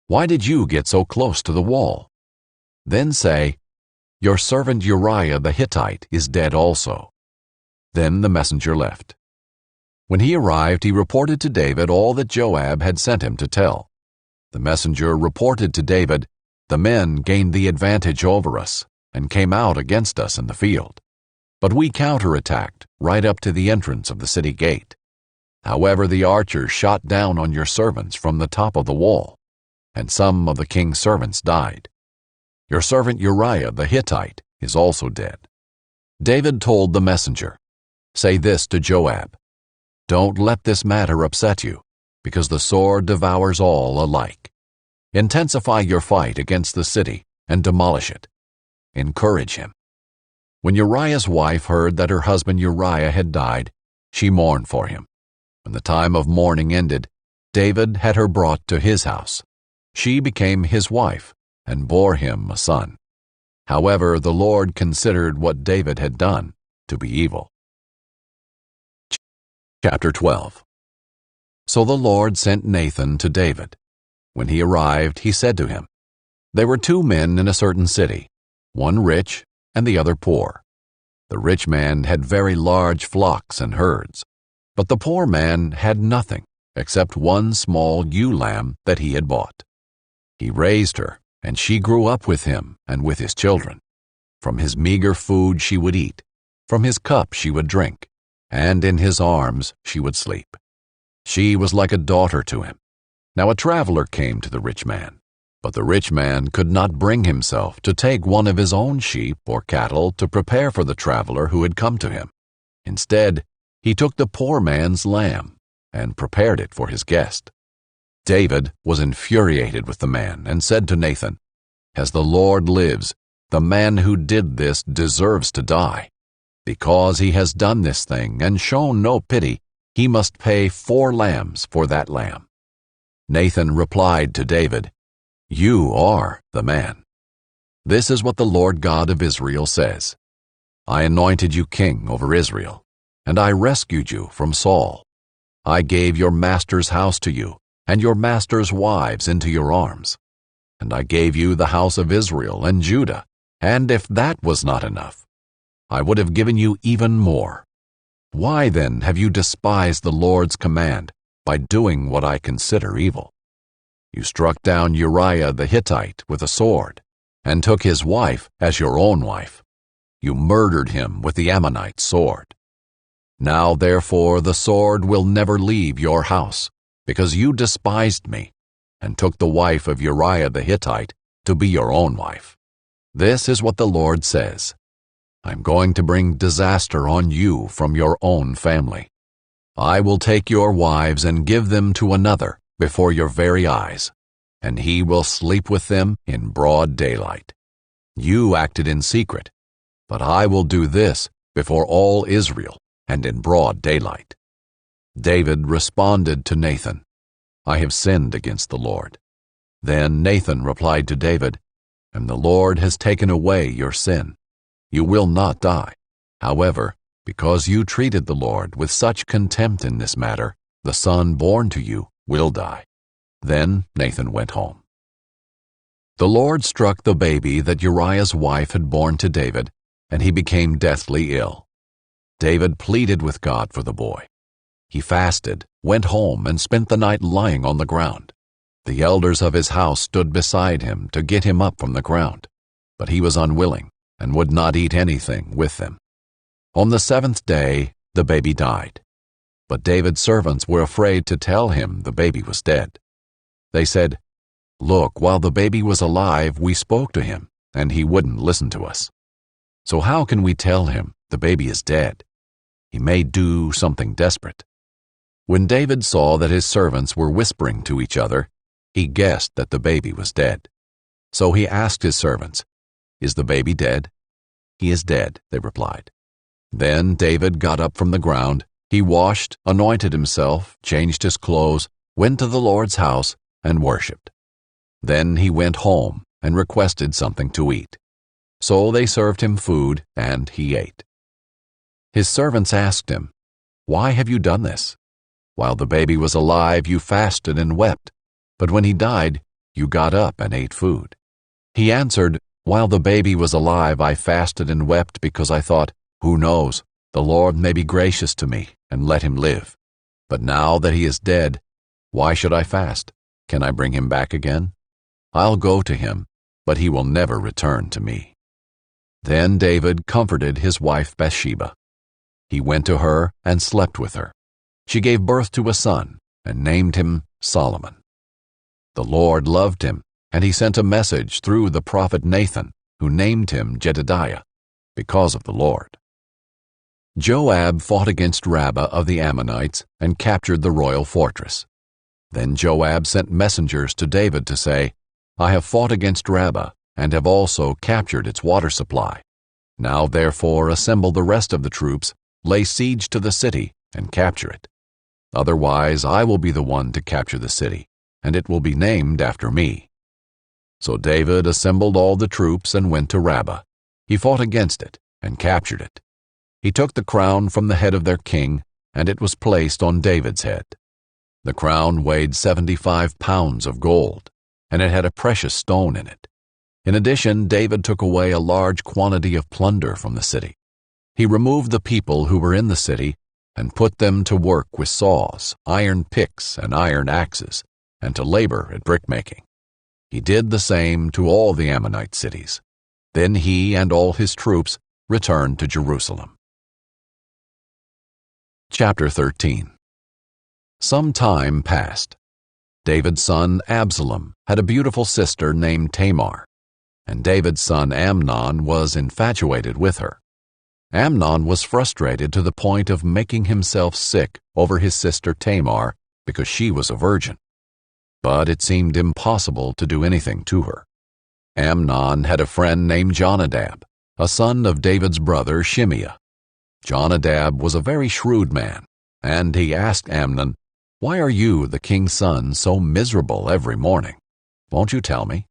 Why did you get so close to the wall?' Then say, 'Your servant Uriah the Hittite is dead also.'" Then the messenger left. When he arrived, he reported to David all that Joab had sent him to tell. The messenger reported to David, "The men gained the advantage over us and came out against us in the field. But we counterattacked right up to the entrance of the city gate. However, the archers shot down on your servants from the top of the wall, and some of the king's servants died. Your servant Uriah the Hittite is also dead." David told the messenger, "Say this to Joab, 'Don't let this matter upset you, because the sword devours all alike. Intensify your fight against the city and demolish it. Encourage him.'" When Uriah's wife heard that her husband Uriah had died, she mourned for him. When the time of mourning ended, David had her brought to his house. She became his wife and bore him a son. However, the Lord considered what David had done to be evil. Chapter 12. So the Lord sent Nathan to David. When he arrived, he said to him, "There were two men in a certain city, one rich and the other poor. The rich man had very large flocks and herds, but the poor man had nothing except one small ewe lamb that he had bought. He raised her, and she grew up with him and with his children. From his meager food she would eat, from his cup she would drink, and in his arms she would sleep. She was like a daughter to him. Now a traveler came to the rich man, but the rich man could not bring himself to take one of his own sheep or cattle to prepare for the traveler who had come to him. Instead, he took the poor man's lamb and prepared it for his guest. David was infuriated with the man and said to Nathan, "As the Lord lives, the man who did this deserves to die. Because he has done this thing and shown no pity, he must pay 4 lambs for that lamb." Nathan replied to David, "You are the man. This is what the Lord God of Israel says. I anointed you king over Israel, and I rescued you from Saul. I gave your master's house to you, and your master's wives into your arms. And I gave you the house of Israel and Judah, and if that was not enough, I would have given you even more. Why then have you despised the Lord's command by doing what I consider evil. You struck down Uriah the Hittite with a sword, and took his wife as your own wife. You murdered him with the Ammonite sword. Now therefore the sword will never leave your house, because you despised me, and took the wife of Uriah the Hittite to be your own wife. This is what the Lord says: I'm going to bring disaster on you from your own family. I will take your wives and give them to another before your very eyes, and he will sleep with them in broad daylight. You acted in secret, but I will do this before all Israel and in broad daylight. David responded to Nathan, I have sinned against the Lord. Then Nathan replied to David, And the Lord has taken away your sin. You will not die. However, because you treated the Lord with such contempt in this matter, the son born to you will die. Then Nathan went home. The Lord struck the baby that Uriah's wife had borne to David, and he became deathly ill. David pleaded with God for the boy. He fasted, went home, and spent the night lying on the ground. The elders of his house stood beside him to get him up from the ground, but he was unwilling and would not eat anything with them. On the seventh day, the baby died. But David's servants were afraid to tell him the baby was dead. They said, Look, while the baby was alive, we spoke to him, and he wouldn't listen to us. So how can we tell him the baby is dead? He may do something desperate. When David saw that his servants were whispering to each other, he guessed that the baby was dead. So he asked his servants, Is the baby dead? He is dead, they replied. Then David got up from the ground. He washed, anointed himself, changed his clothes, went to the Lord's house, and worshipped. Then he went home and requested something to eat. So they served him food, and he ate. His servants asked him, Why have you done this? While the baby was alive, you fasted and wept, but when he died, you got up and ate food. He answered, While the baby was alive, I fasted and wept because I thought, Who knows, the Lord may be gracious to me and let him live. But now that he is dead, why should I fast? Can I bring him back again? I'll go to him, but he will never return to me. Then David comforted his wife Bathsheba. He went to her and slept with her. She gave birth to a son and named him Solomon. The Lord loved him, and he sent a message through the prophet Nathan, who named him Jedidiah, because of the Lord. Joab fought against Rabbah of the Ammonites and captured the royal fortress. Then Joab sent messengers to David to say, I have fought against Rabbah and have also captured its water supply. Now therefore assemble the rest of the troops, lay siege to the city, and capture it. Otherwise I will be the one to capture the city, and it will be named after me. So David assembled all the troops and went to Rabbah. He fought against it and captured it. He took the crown from the head of their king, and it was placed on David's head. The crown weighed 75 pounds of gold, and it had a precious stone in it. In addition, David took away a large quantity of plunder from the city. He removed the people who were in the city and put them to work with saws, iron picks, and iron axes, and to labor at brickmaking. He did the same to all the Ammonite cities. Then he and all his troops returned to Jerusalem. Chapter 13. Some time passed. David's son Absalom had a beautiful sister named Tamar, and David's son Amnon was infatuated with her. Amnon was frustrated to the point of making himself sick over his sister Tamar because she was a virgin. But it seemed impossible to do anything to her. Amnon had a friend named Jonadab, a son of David's brother Shimeah. Jonadab was a very shrewd man, and he asked Amnon, Why are you, the king's son, so miserable every morning? Won't you tell me?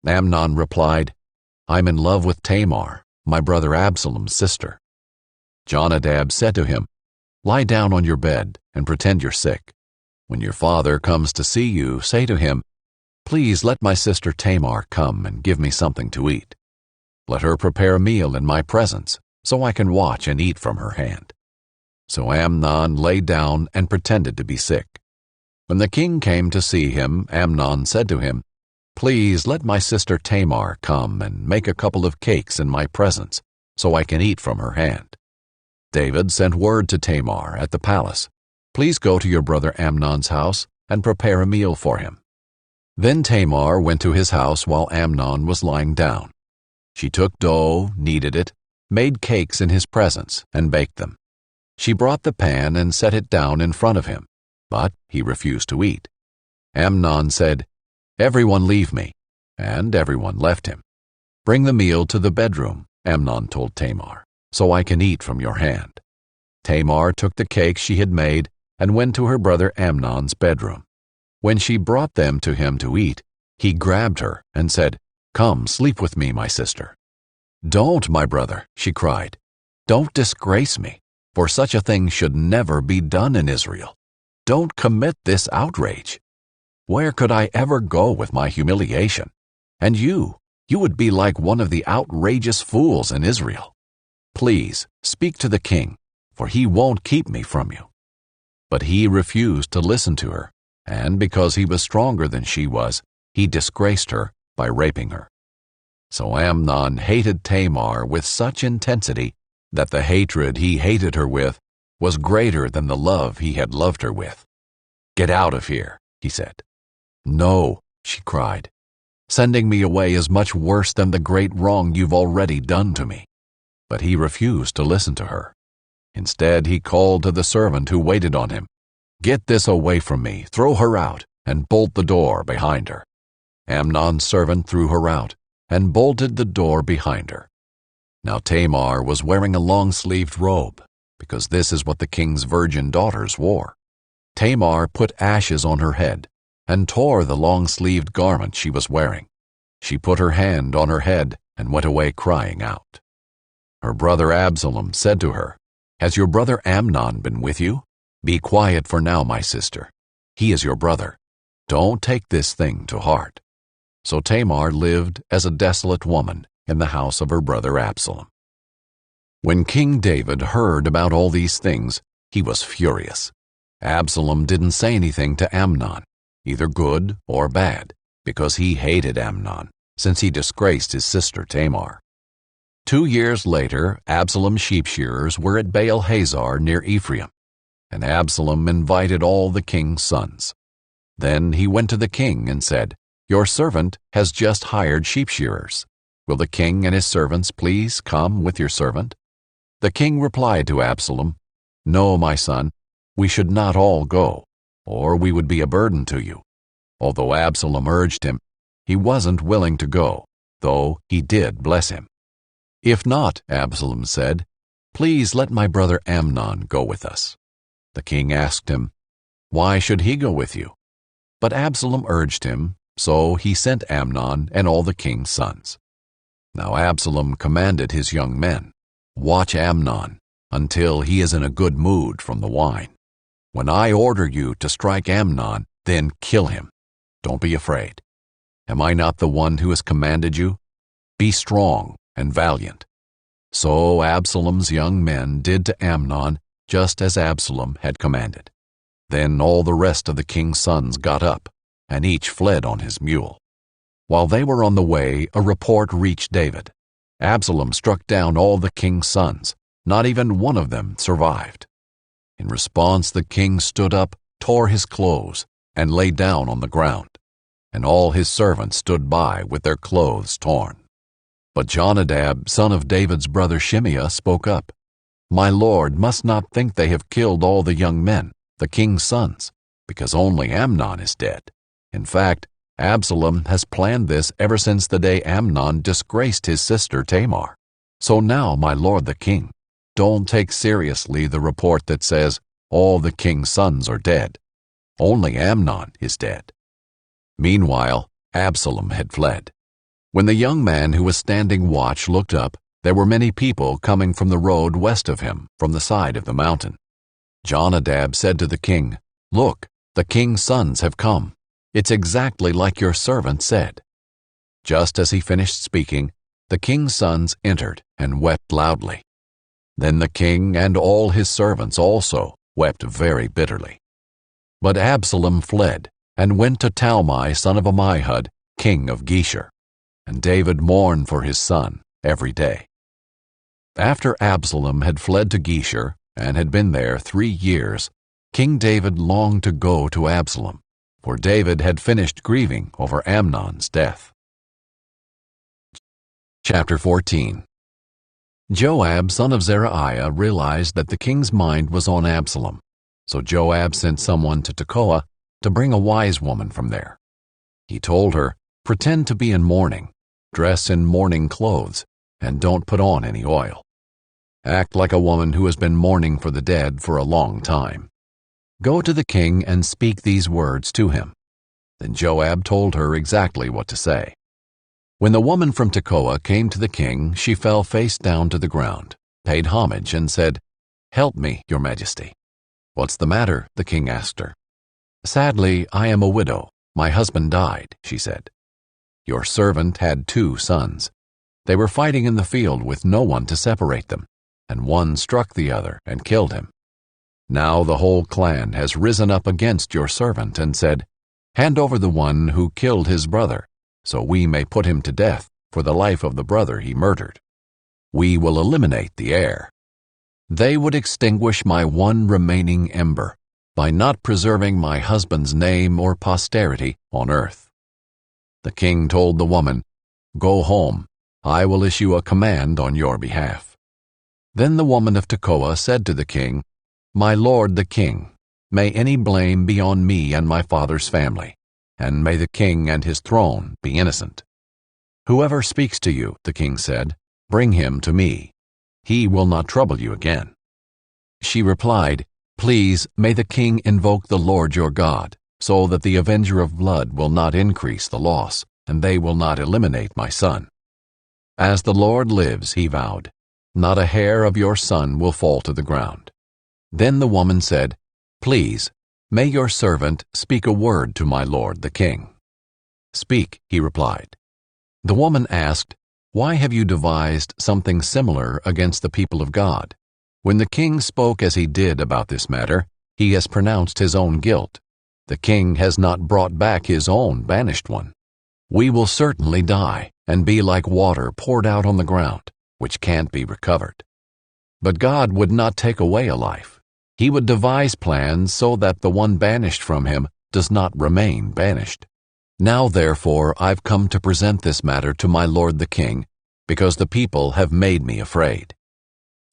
Amnon replied, I'm in love with Tamar, my brother Absalom's sister. Jonadab said to him, Lie down on your bed and pretend you're sick. When your father comes to see you, say to him, Please let my sister Tamar come and give me something to eat. Let her prepare a meal in my presence, so I can watch and eat from her hand. So Amnon lay down and pretended to be sick. When the king came to see him, Amnon said to him, "Please let my sister Tamar come and make a couple of cakes in my presence, so I can eat from her hand." David sent word to Tamar at the palace, "Please go to your brother Amnon's house and prepare a meal for him." Then Tamar went to his house while Amnon was lying down. She took dough, kneaded it, made cakes in his presence, and baked them. She brought the pan and set it down in front of him, but he refused to eat. Amnon said, "Everyone leave me," and everyone left him. "Bring the meal to the bedroom," Amnon told Tamar, "so I can eat from your hand." Tamar took the cakes she had made and went to her brother Amnon's bedroom. When she brought them to him to eat, he grabbed her and said, "Come, sleep with me, my sister." "Don't, my brother," she cried. "Don't disgrace me, for such a thing should never be done in Israel. Don't commit this outrage. Where could I ever go with my humiliation? And you would be like one of the outrageous fools in Israel. Please speak to the king, for he won't keep me from you." But he refused to listen to her, and because he was stronger than she was, he disgraced her by raping her. So Amnon hated Tamar with such intensity that the hatred he hated her with was greater than the love he had loved her with. "Get out of here," he said. "No," she cried. "Sending me away is much worse than the great wrong you've already done to me." But he refused to listen to her. Instead, he called to the servant who waited on him, "Get this away from me, throw her out, and bolt the door behind her." Amnon's servant threw her out and bolted the door behind her. Now Tamar was wearing a long-sleeved robe, because this is what the king's virgin daughters wore. Tamar put ashes on her head and tore the long-sleeved garment she was wearing. She put her hand on her head and went away crying out. Her brother Absalom said to her, "Has your brother Amnon been with you? Be quiet for now, my sister. He is your brother. Don't take this thing to heart." So Tamar lived as a desolate woman in the house of her brother Absalom. When King David heard about all these things, he was furious. Absalom didn't say anything to Amnon, either good or bad, because he hated Amnon, since he disgraced his sister Tamar. 2 years later, Absalom's sheep shearers were at Baal Hazor near Ephraim, and Absalom invited all the king's sons. Then he went to the king and said, "Your servant has just hired sheep shearers. Will the king and his servants please come with your servant?" The king replied to Absalom, "No, my son, we should not all go, or we would be a burden to you." Although Absalom urged him, he wasn't willing to go, though he did bless him. "If not," Absalom said, "please let my brother Amnon go with us." The king asked him, "Why should he go with you?" But Absalom urged him, so he sent Amnon and all the king's sons. Now Absalom commanded his young men, "Watch Amnon until he is in a good mood from the wine. When I order you to strike Amnon, then kill him. Don't be afraid. Am I not the one who has commanded you? Be strong and valiant." So Absalom's young men did to Amnon just as Absalom had commanded. Then all the rest of the king's sons got up, and each fled on his mule. While they were on the way, a report reached David. Absalom struck down all the king's sons. Not even one of them survived. In response, the king stood up, tore his clothes, and lay down on the ground, and all his servants stood by with their clothes torn. But Jonadab, son of David's brother Shimeah, spoke up, "My lord must not think they have killed all the young men, the king's sons, because only Amnon is dead. In fact, Absalom has planned this ever since the day Amnon disgraced his sister Tamar. So now, my lord the king, don't take seriously the report that says all the king's sons are dead. Only Amnon is dead." Meanwhile, Absalom had fled. When the young man who was standing watch looked up, there were many people coming from the road west of him, from the side of the mountain. Jonadab said to the king, "Look, the king's sons have come. It's exactly like your servant said." Just as he finished speaking, the king's sons entered and wept loudly. Then the king and all his servants also wept very bitterly. But Absalom fled, and went to Talmai son of Ammihud, king of Geshur. And David mourned for his son every day. After Absalom had fled to Geshur, and had been there 3 years, King David longed to go to Absalom, for David had finished grieving over Amnon's death. Chapter 14. Joab, son of Zeruiah, realized that the king's mind was on Absalom. So Joab sent someone to Tekoa to bring a wise woman from there. He told her, "Pretend to be in mourning, dress in mourning clothes, and don't put on any oil. Act like a woman who has been mourning for the dead for a long time. Go to the king and speak these words to him." Then Joab told her exactly what to say. When the woman from Tekoa came to the king, she fell face down to the ground, paid homage, and said, "Help me, your majesty." "What's the matter?" the king asked her. "Sadly, I am a widow. My husband died," she said. "Your servant had 2 sons. They were fighting in the field with no one to separate them, and one struck the other and killed him. Now the whole clan has risen up against your servant and said, 'Hand over the one who killed his brother, so we may put him to death for the life of the brother he murdered. We will eliminate the heir.' They would extinguish my one remaining ember by not preserving my husband's name or posterity on earth." The king told the woman, "Go home. I will issue a command on your behalf." Then the woman of Tekoa said to the king, "My lord the king, may any blame be on me and my father's family, and may the king and his throne be innocent." "Whoever speaks to you," the king said, "bring him to me. He will not trouble you again." She replied, "Please, may the king invoke the Lord your God, so that the avenger of blood will not increase the loss, and they will not eliminate my son." "As the Lord lives," he vowed, "not a hair of your son will fall to the ground." Then the woman said, "Please, may your servant speak a word to my lord the king." "Speak," he replied. The woman asked, "Why have you devised something similar against the people of God? When the king spoke as he did about this matter, he has pronounced his own guilt. The king has not brought back his own banished one. We will certainly die and be like water poured out on the ground, which can't be recovered. But God would not take away a life. He would devise plans so that the one banished from him does not remain banished. Now therefore I've come to present this matter to my lord the king, because the people have made me afraid.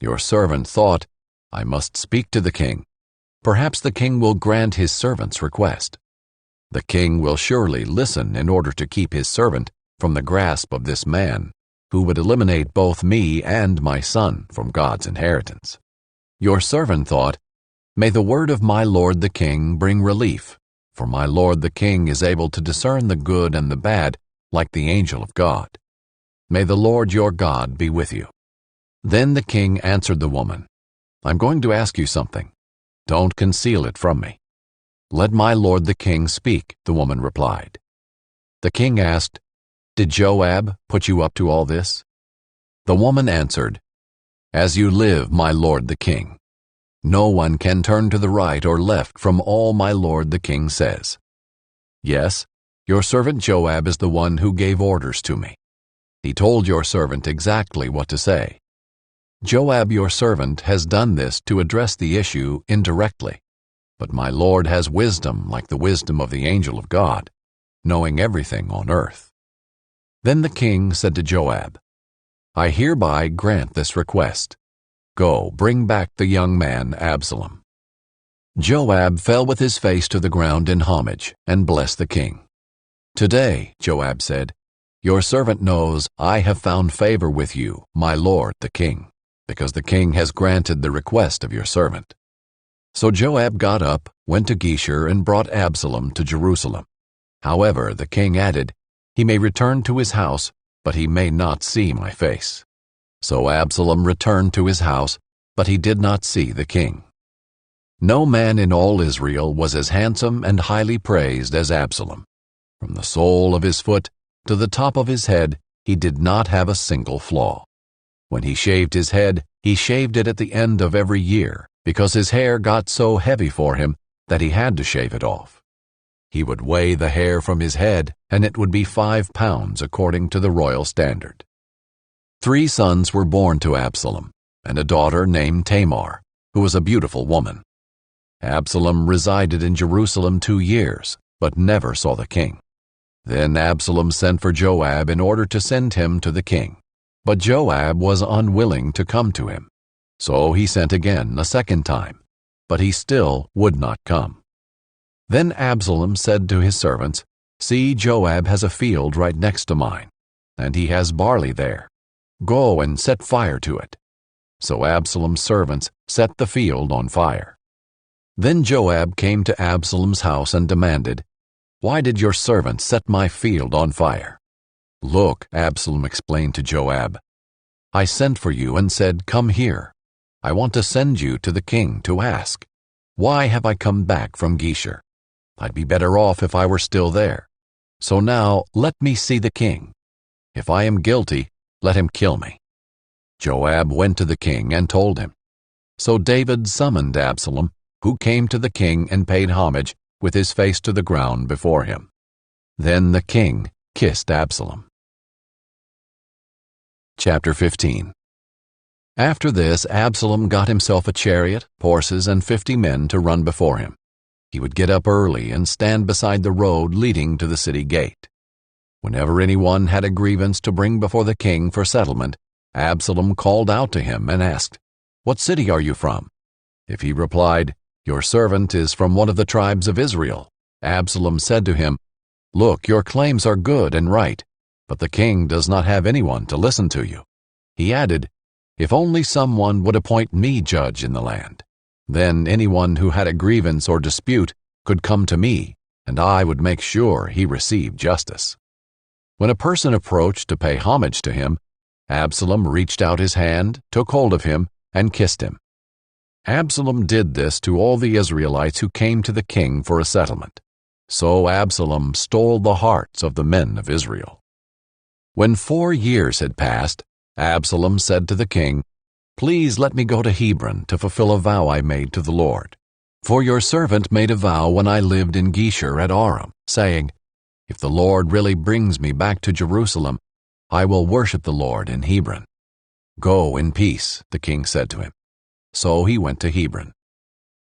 Your servant thought, I must speak to the king. Perhaps the king will grant his servant's request. The king will surely listen in order to keep his servant from the grasp of this man, who would eliminate both me and my son from God's inheritance. Your servant thought, may the word of my lord the king bring relief, for my lord the king is able to discern the good and the bad like the angel of God. May the Lord your God be with you." Then the king answered the woman, "I'm going to ask you something. Don't conceal it from me." "Let my lord the king speak," the woman replied. The king asked, "Did Joab put you up to all this?" The woman answered, "As you live, my lord the king, no one can turn to the right or left from all my lord the king says. Yes, your servant Joab is the one who gave orders to me. He told your servant exactly what to say. Joab your servant has done this to address the issue indirectly, but my lord has wisdom like the wisdom of the angel of God, knowing everything on earth." Then the king said to Joab, "I hereby grant this request. Go, bring back the young man Absalom." Joab fell with his face to the ground in homage and blessed the king. "Today," Joab said, "your servant knows I have found favor with you, my lord the king, because the king has granted the request of your servant." So Joab got up, went to Geshur, and brought Absalom to Jerusalem. However, the king added, "He may return to his house, but he may not see my face." So Absalom returned to his house, but he did not see the king. No man in all Israel was as handsome and highly praised as Absalom. From the sole of his foot to the top of his head, he did not have a single flaw. When he shaved his head, he shaved it at the end of every year, because his hair got so heavy for him that he had to shave it off. He would weigh the hair from his head, and it would be 5 pounds according to the royal standard. 3 sons were born to Absalom, and a daughter named Tamar, who was a beautiful woman. Absalom resided in Jerusalem 2 years, but never saw the king. Then Absalom sent for Joab in order to send him to the king. But Joab was unwilling to come to him. So he sent again a second time, but he still would not come. Then Absalom said to his servants, "See, Joab has a field right next to mine, and he has barley there. Go and set fire to it." So Absalom's servants set the field on fire. Then Joab came to Absalom's house and demanded, "Why did your servants set my field on fire?" "Look," Absalom explained to Joab, "I sent for you and said, 'Come here.' I want to send you to the king to ask, 'Why have I come back from Geshur? I'd be better off if I were still there. So now let me see the king. If I am guilty, let him kill me.'" Joab went to the king and told him. So David summoned Absalom, who came to the king and paid homage with his face to the ground before him. Then the king kissed Absalom. Chapter 15. After this, Absalom got himself a chariot, horses, and 50 men to run before him. He would get up early and stand beside the road leading to the city gate. Whenever anyone had a grievance to bring before the king for settlement, Absalom called out to him and asked, "What city are you from?" If he replied, "Your servant is from one of the tribes of Israel," Absalom said to him, "Look, your claims are good and right, but the king does not have anyone to listen to you." He added, "If only someone would appoint me judge in the land. Then anyone who had a grievance or dispute could come to me, and I would make sure he received justice." When a person approached to pay homage to him, Absalom reached out his hand, took hold of him, and kissed him. Absalom did this to all the Israelites who came to the king for a settlement. So Absalom stole the hearts of the men of Israel. When 4 years had passed, Absalom said to the king, "Please let me go to Hebron to fulfill a vow I made to the Lord. For your servant made a vow when I lived in Geshur at Aram, saying, 'If the Lord really brings me back to Jerusalem, I will worship the Lord in Hebron.'" "Go in peace," the king said to him. So he went to Hebron.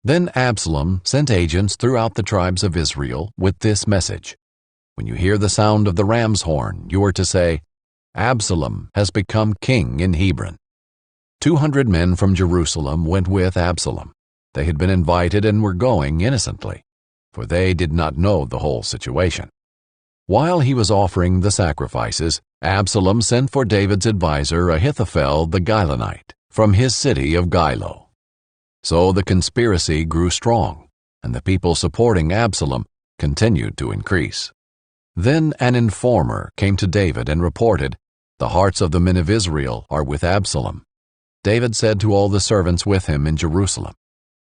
Then Absalom sent agents throughout the tribes of Israel with this message: "When you hear the sound of the ram's horn, you are to say, 'Absalom has become king in Hebron.'" 200 men from Jerusalem went with Absalom. They had been invited and were going innocently, for they did not know the whole situation. While he was offering the sacrifices, Absalom sent for David's adviser Ahithophel the Gilonite from his city of Gilo. So the conspiracy grew strong, and the people supporting Absalom continued to increase. Then an informer came to David and reported, "The hearts of the men of Israel are with Absalom." David said to all the servants with him in Jerusalem,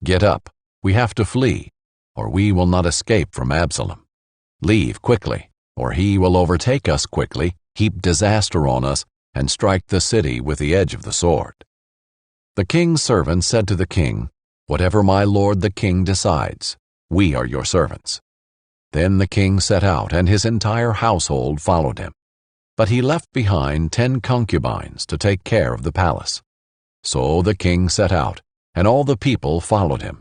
"Get up, we have to flee, or we will not escape from Absalom. Leave quickly, or he will overtake us quickly, heap disaster on us, and strike the city with the edge of the sword." The king's servants said to the king, "Whatever my lord the king decides, we are your servants." Then the king set out, and his entire household followed him. But he left behind 10 concubines to take care of the palace. So the king set out, and all the people followed him.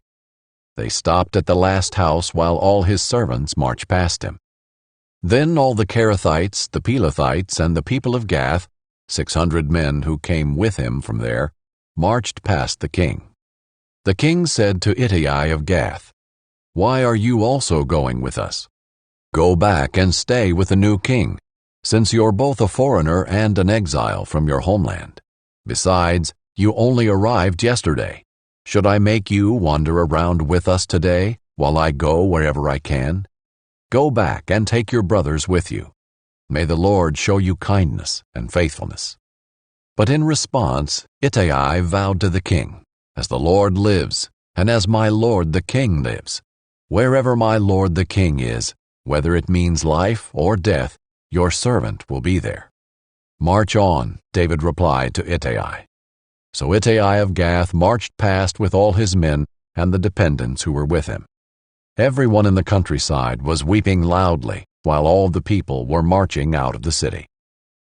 They stopped at the last house while all his servants marched past him. Then all the Kerethites, the Pelethites, and the people of Gath, 600 men who came with him from there, marched past the king. The king said to Ittai of Gath, "Why are you also going with us? Go back and stay with the new king, since you're both a foreigner and an exile from your homeland. Besides, you only arrived yesterday. Should I make you wander around with us today, while I go wherever I can? Go back and take your brothers with you. May the Lord show you kindness and faithfulness." But in response, Ittai vowed to the king, "As the Lord lives, and as my lord the king lives, wherever my lord the king is, whether it means life or death, your servant will be there." "March on," David replied to Ittai. So Ittai of Gath marched past with all his men and the dependents who were with him. Everyone in the countryside was weeping loudly, while all the people were marching out of the city.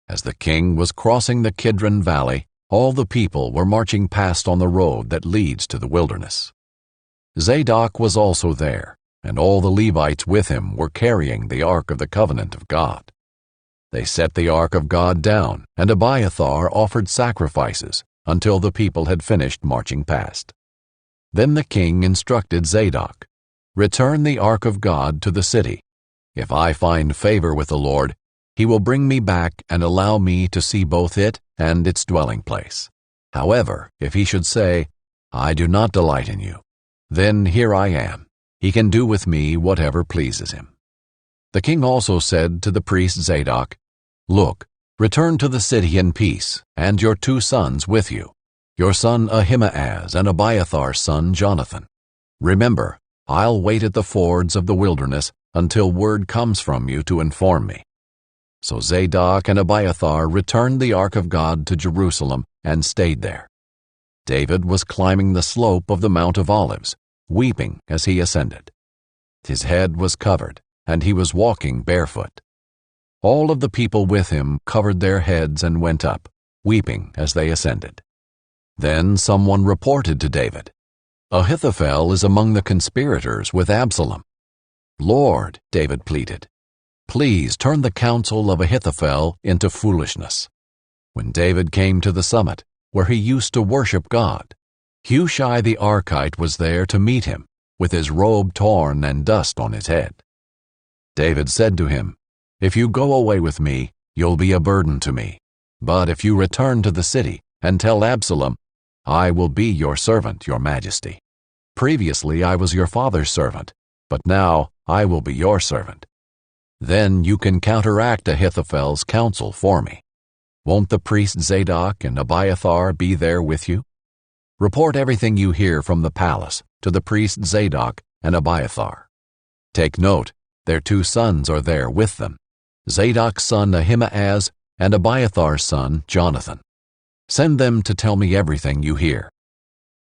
As the king was crossing the Kidron Valley, all the people were marching past on the road that leads to the wilderness. Zadok was also there, and all the Levites with him were carrying the Ark of the Covenant of God. They set the Ark of God down, and Abiathar offered sacrifices until the people had finished marching past. Then the king instructed Zadok, "Return the Ark of God to the city. If I find favor with the Lord, he will bring me back and allow me to see both it and its dwelling place. However, if he should say, 'I do not delight in you,' then here I am. He can do with me whatever pleases him." The king also said to the priest Zadok, "Look, return to the city in peace, and your 2 sons with you, your son Ahimaaz and Abiathar's son Jonathan. Remember, I'll wait at the fords of the wilderness until word comes from you to inform me." So Zadok and Abiathar returned the Ark of God to Jerusalem and stayed there. David was climbing the slope of the Mount of Olives, weeping as he ascended. His head was covered, and he was walking barefoot. All of the people with him covered their heads and went up, weeping as they ascended. Then someone reported to David, "Ahithophel is among the conspirators with Absalom." "Lord," David pleaded, "please turn the counsel of Ahithophel into foolishness." When David came to the summit, where he used to worship God, Hushai the Archite was there to meet him, with his robe torn and dust on his head. David said to him, "If you go away with me, you'll be a burden to me. But if you return to the city and tell Absalom, 'I will be your servant, your majesty. Previously I was your father's servant, but now I will be your servant,' then you can counteract Ahithophel's counsel for me. Won't the priest Zadok and Abiathar be there with you? Report everything you hear from the palace to the priest Zadok and Abiathar. Take note, their 2 sons are there with them, Zadok's son Ahimaaz and Abiathar's son Jonathan. Send them to tell me everything you hear."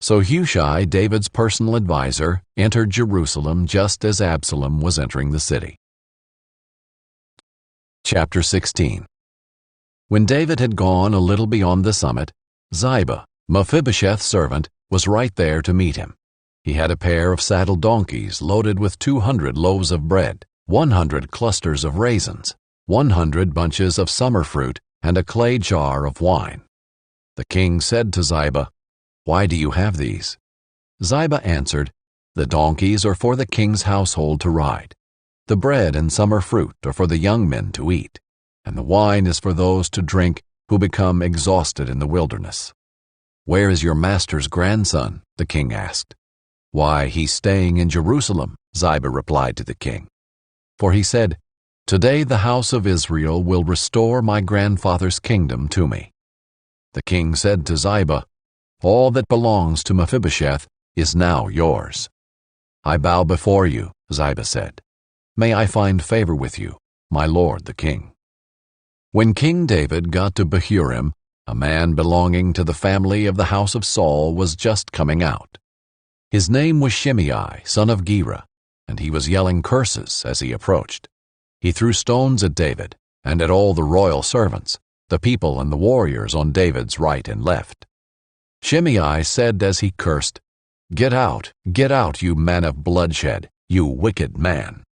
So Hushai, David's personal advisor, entered Jerusalem just as Absalom was entering the city. Chapter 16. When David had gone a little beyond the summit, Ziba, Mephibosheth's servant, was right there to meet him. He had a pair of saddle donkeys loaded with 200 loaves of bread, 100 clusters of raisins, 100 bunches of summer fruit, and a clay jar of wine. The king said to Ziba, "Why do you have these?" Ziba answered, "The donkeys are for the king's household to ride. The bread and summer fruit are for the young men to eat, and the wine is for those to drink who become exhausted in the wilderness." "Where is your master's grandson?" the king asked. "Why, he's staying in Jerusalem," Ziba replied to the king. For he said, "Today the house of Israel will restore my grandfather's kingdom to me." The king said to Ziba, "All that belongs to Mephibosheth is now yours." "I bow before you," Ziba said. "May I find favor with you, my lord the king." When King David got to Bahurim, a man belonging to the family of the house of Saul was just coming out. His name was Shimei, son of Gera, and he was yelling curses as he approached. He threw stones at David and at all the royal servants, the people and the warriors on David's right and left. Shimei said as he cursed, get out, you man of bloodshed, you wicked man.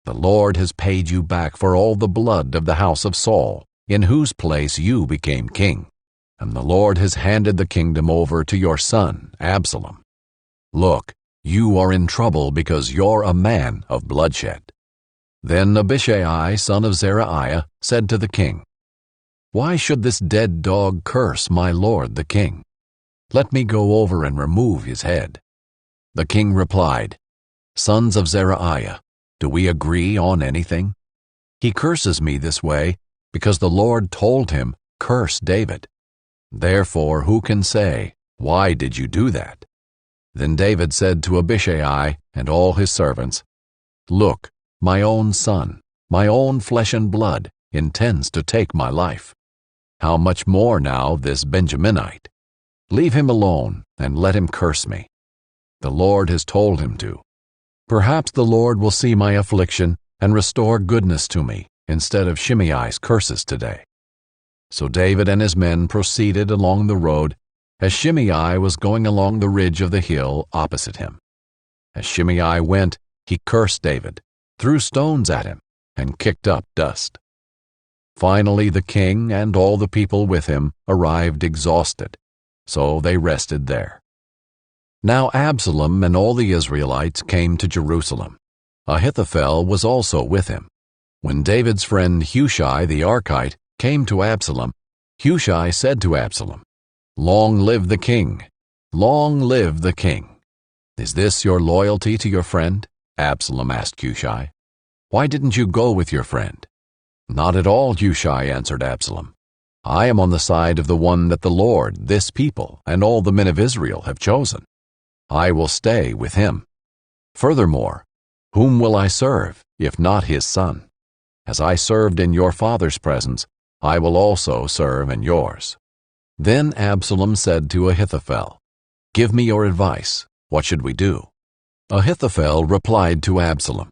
The Lord has paid you back for all the blood of the house of Saul, in whose place you became king, and the Lord has handed the kingdom over to your son, Absalom. Look, you are in trouble because you're a man of bloodshed." Then Abishai, son of Zeruiah, said to the king, "Why should this dead dog curse my lord the king? Let me go over and remove his head." The king replied, "Sons of Zeruiah, do we agree on anything? He curses me this way because the Lord told him, 'Curse David.' Therefore, who can say, 'Why did you do that?'" Then David said to Abishai and all his servants, "Look, my own son, my own flesh and blood, intends to take my life. How much more now this Benjaminite? Leave him alone and let him curse me. The Lord has told him to. Perhaps the Lord will see my affliction and restore goodness to me instead of Shimei's curses today." So David and his men proceeded along the road as Shimei was going along the ridge of the hill opposite him. As Shimei went, he cursed David, threw stones at him, and kicked up dust. Finally the king and all the people with him arrived exhausted, so they rested there. Now Absalom and all the Israelites came to Jerusalem. Ahithophel was also with him. When David's friend Hushai the Archite came to Absalom, Hushai said to Absalom, "Long live the king! Long live the king!" "Is this your loyalty to your friend?" Absalom asked Hushai. "Why didn't you go with your friend?" "Not at all," Hushai answered Absalom. "I am on the side of the one that the Lord, this people, and all the men of Israel have chosen. I will stay with him. Furthermore, whom will I serve, if not his son? As I served in your father's presence, I will also serve in yours." Then Absalom said to Ahithophel, "Give me your advice. What should we do?" Ahithophel replied to Absalom,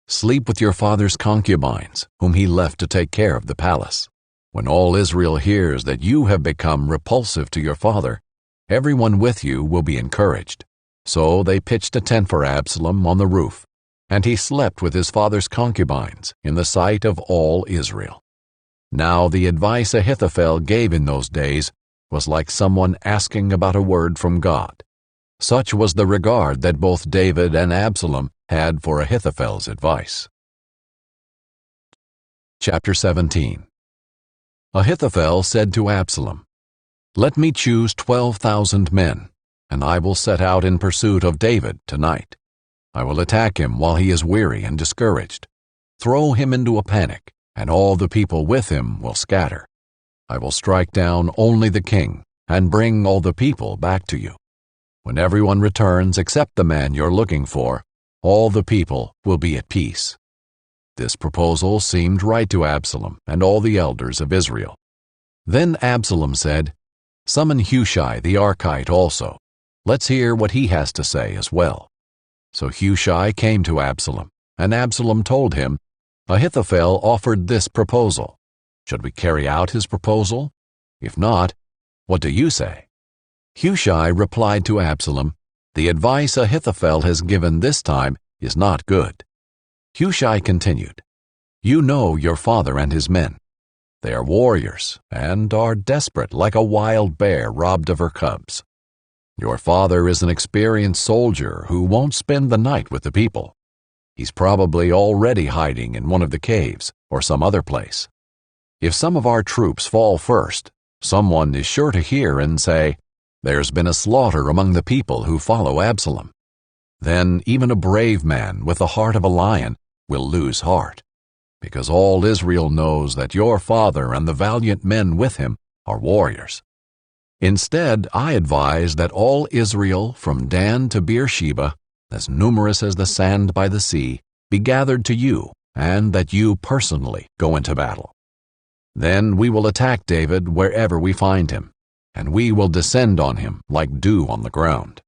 "Sleep with your father's concubines, whom he left to take care of the palace. When all Israel hears that you have become repulsive to your father, everyone with you will be encouraged." So they pitched a tent for Absalom on the roof, and he slept with his father's concubines in the sight of all Israel. Now the advice Ahithophel gave in those days was like someone asking about a word from God. Such was the regard that both David and Absalom had for Ahithophel's advice. Chapter 17. Ahithophel said to Absalom, "Let me choose 12,000 men, and I will set out in pursuit of David tonight. I will attack him while he is weary and discouraged, throw him into a panic, and all the people with him will scatter. I will strike down only the king and bring all the people back to you. When everyone returns except the man you're looking for, all the people will be at peace." This proposal seemed right to Absalom and all the elders of Israel. Then Absalom said, "Summon Hushai the Archite also. Let's hear what he has to say as well." So Hushai came to Absalom, and Absalom told him, "Ahithophel offered this proposal. Should we carry out his proposal? If not, what do you say?" Hushai replied to Absalom, "The advice Ahithophel has given this time is not good." Hushai continued, "You know your father and his men. They are warriors and are desperate like a wild bear robbed of her cubs. Your father is an experienced soldier who won't spend the night with the people. He's probably already hiding in one of the caves or some other place. If some of our troops fall first, someone is sure to hear and say, 'There's been a slaughter among the people who follow Absalom.' Then even a brave man with the heart of a lion will lose heart, because all Israel knows that your father and the valiant men with him are warriors. Instead, I advise that all Israel from Dan to Beersheba, as numerous as the sand by the sea, be gathered to you, and that you personally go into battle. Then we will attack David wherever we find him, and we will descend on him like dew on the ground.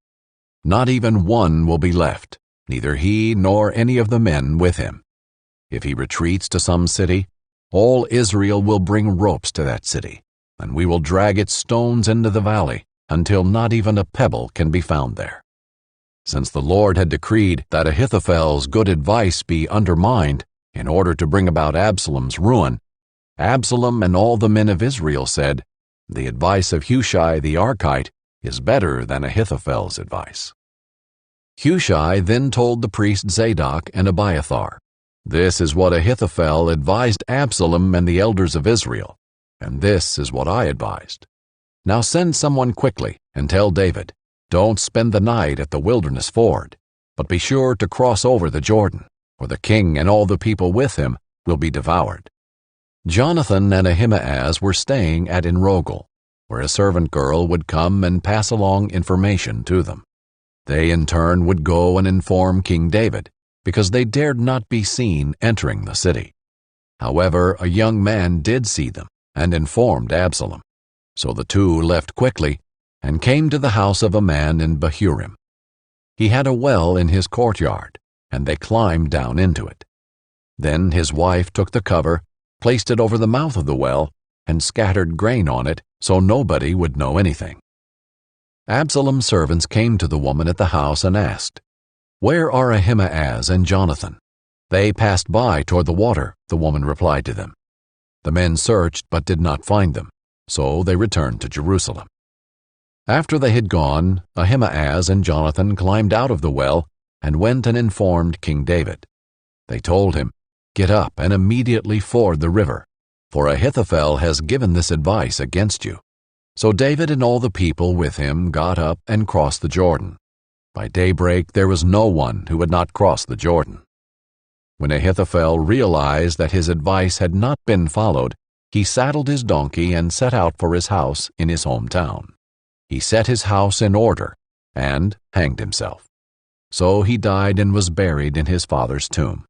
Not even one will be left, neither he nor any of the men with him. If he retreats to some city, all Israel will bring ropes to that city, and we will drag its stones into the valley until not even a pebble can be found there." Since the Lord had decreed that Ahithophel's good advice be undermined in order to bring about Absalom's ruin, Absalom and all the men of Israel said, "The advice of Hushai the Archite is better than Ahithophel's advice." Hushai then told the priests Zadok and Abiathar, "This is what Ahithophel advised Absalom and the elders of Israel, and this is what I advised. Now send someone quickly and tell David, 'Don't spend the night at the wilderness ford, but be sure to cross over the Jordan, or the king and all the people with him will be devoured.'" Jonathan and Ahimaaz were staying at Enrogel, where a servant girl would come and pass along information to them. They in turn would go and inform King David, because they dared not be seen entering the city. However, a young man did see them and informed Absalom. So the two left quickly and came to the house of a man in Bahurim. He had a well in his courtyard, and they climbed down into it. Then his wife took the cover, placed it over the mouth of the well, and scattered grain on it so nobody would know anything. Absalom's servants came to the woman at the house and asked, "Where are Ahimaaz and Jonathan?" "They passed by toward the water," the woman replied to them. The men searched but did not find them, so they returned to Jerusalem. After they had gone, Ahimaaz and Jonathan climbed out of the well and went and informed King David. They told him, "Get up and immediately ford the river, for Ahithophel has given this advice against you." So David and all the people with him got up and crossed the Jordan. By daybreak there was no one who had not crossed the Jordan. When Ahithophel realized that his advice had not been followed, he saddled his donkey and set out for his house in his hometown. He set his house in order and hanged himself. So he died and was buried in his father's tomb.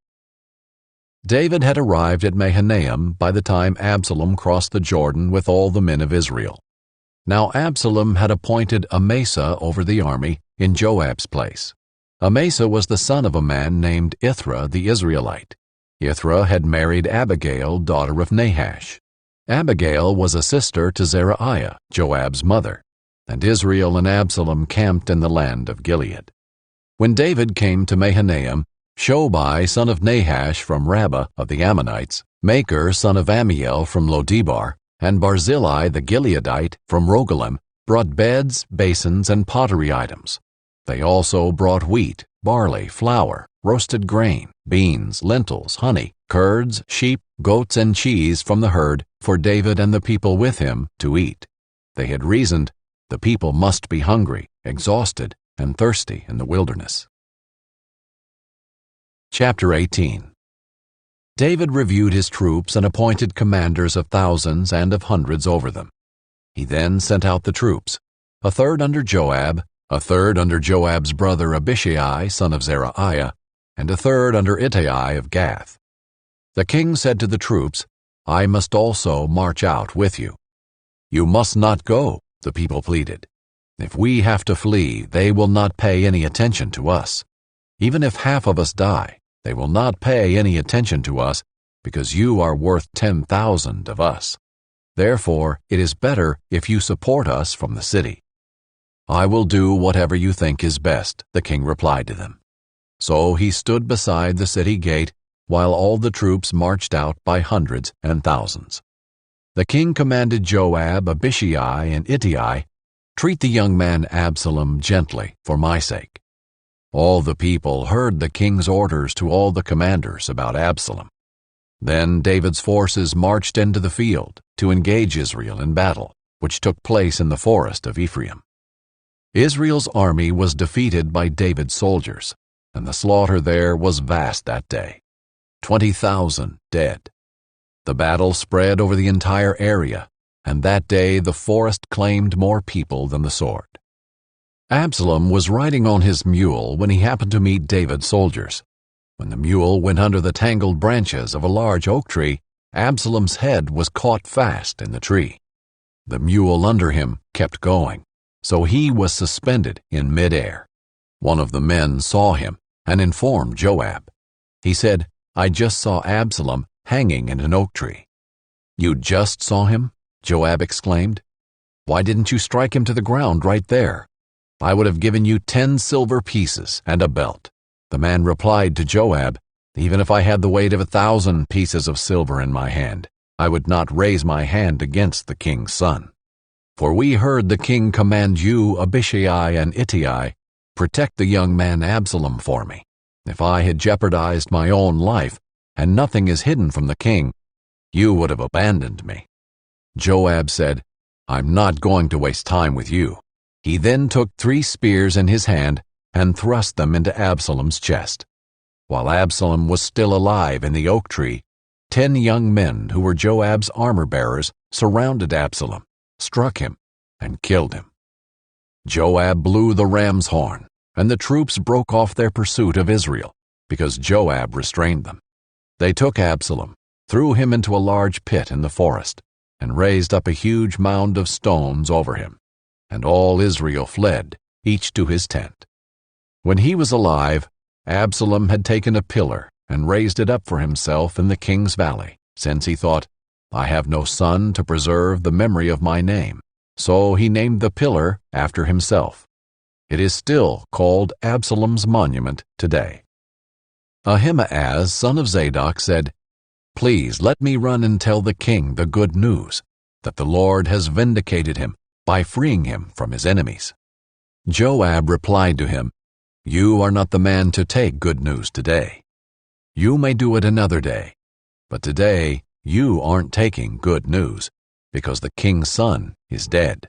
David had arrived at Mahanaim by the time Absalom crossed the Jordan with all the men of Israel. Now Absalom had appointed Amasa over the army in Joab's place. Amasa was the son of a man named Ithra the Israelite. Ithra had married Abigail, daughter of Nahash. Abigail was a sister to Zeruiah, Joab's mother, and Israel and Absalom camped in the land of Gilead. When David came to Mahanaim, Shobai, son of Nahash from Rabbah of the Ammonites, Makir, son of Ammiel from Lodebar, and Barzillai the Gileadite from Rogelim brought beds, basins, and pottery items. They also brought wheat, barley, flour, roasted grain, beans, lentils, honey, curds, sheep, goats, and cheese from the herd for David and the people with him to eat. They had reasoned, the people must be hungry, exhausted, and thirsty in the wilderness. Chapter 18. David reviewed his troops and appointed commanders of thousands and of hundreds over them. He then sent out the troops, a third under Joab, a third under Joab's brother Abishai, son of Zeruiah, and a third under Ittai of Gath. The king said to the troops, "I must also march out with you." "You must not go," the people pleaded. "If we have to flee, they will not pay any attention to us. Even if half of us die, they will not pay any attention to us, because you are worth 10,000 of us. Therefore, it is better if you support us from the city." "I will do whatever you think is best," the king replied to them. So he stood beside the city gate while all the troops marched out by hundreds and thousands. The king commanded Joab, Abishai, and Ittai, "Treat the young man Absalom gently for my sake." All the people heard the king's orders to all the commanders about Absalom. Then David's forces marched into the field to engage Israel in battle, which took place in the forest of Ephraim. Israel's army was defeated by David's soldiers, and the slaughter there was vast that day. 20,000 dead. The battle spread over the entire area, and that day the forest claimed more people than the sword. Absalom was riding on his mule when he happened to meet David's soldiers. When the mule went under the tangled branches of a large oak tree, Absalom's head was caught fast in the tree. The mule under him kept going, so he was suspended in midair. One of the men saw him and informed Joab. He said, "I just saw Absalom hanging in an oak tree." "You just saw him?" Joab exclaimed. "Why didn't you strike him to the ground right there? I would have given you 10 silver pieces and a belt." The man replied to Joab, "Even if I had the weight of 1,000 pieces of silver in my hand, I would not raise my hand against the king's son. For we heard the king command you, Abishai and Ittai, protect the young man Absalom for me. If I had jeopardized my own life, and nothing is hidden from the king, you would have abandoned me." Joab said, "I'm not going to waste time with you." He then took 3 spears in his hand and thrust them into Absalom's chest. While Absalom was still alive in the oak tree, 10 young men who were Joab's armor-bearers surrounded Absalom, struck him, and killed him. Joab blew the ram's horn, and the troops broke off their pursuit of Israel, because Joab restrained them. They took Absalom, threw him into a large pit in the forest, and raised up a huge mound of stones over him. And all Israel fled, each to his tent. When he was alive, Absalom had taken a pillar and raised it up for himself in the king's valley, since he thought, I have no son to preserve the memory of my name. So he named the pillar after himself. It is still called Absalom's monument today. Ahimaaz, son of Zadok, said, Please let me run and tell the king the good news, that the Lord has vindicated him by freeing him from his enemies. Joab replied to him, You are not the man to take good news today. You may do it another day, but today you aren't taking good news, because the king's son is dead.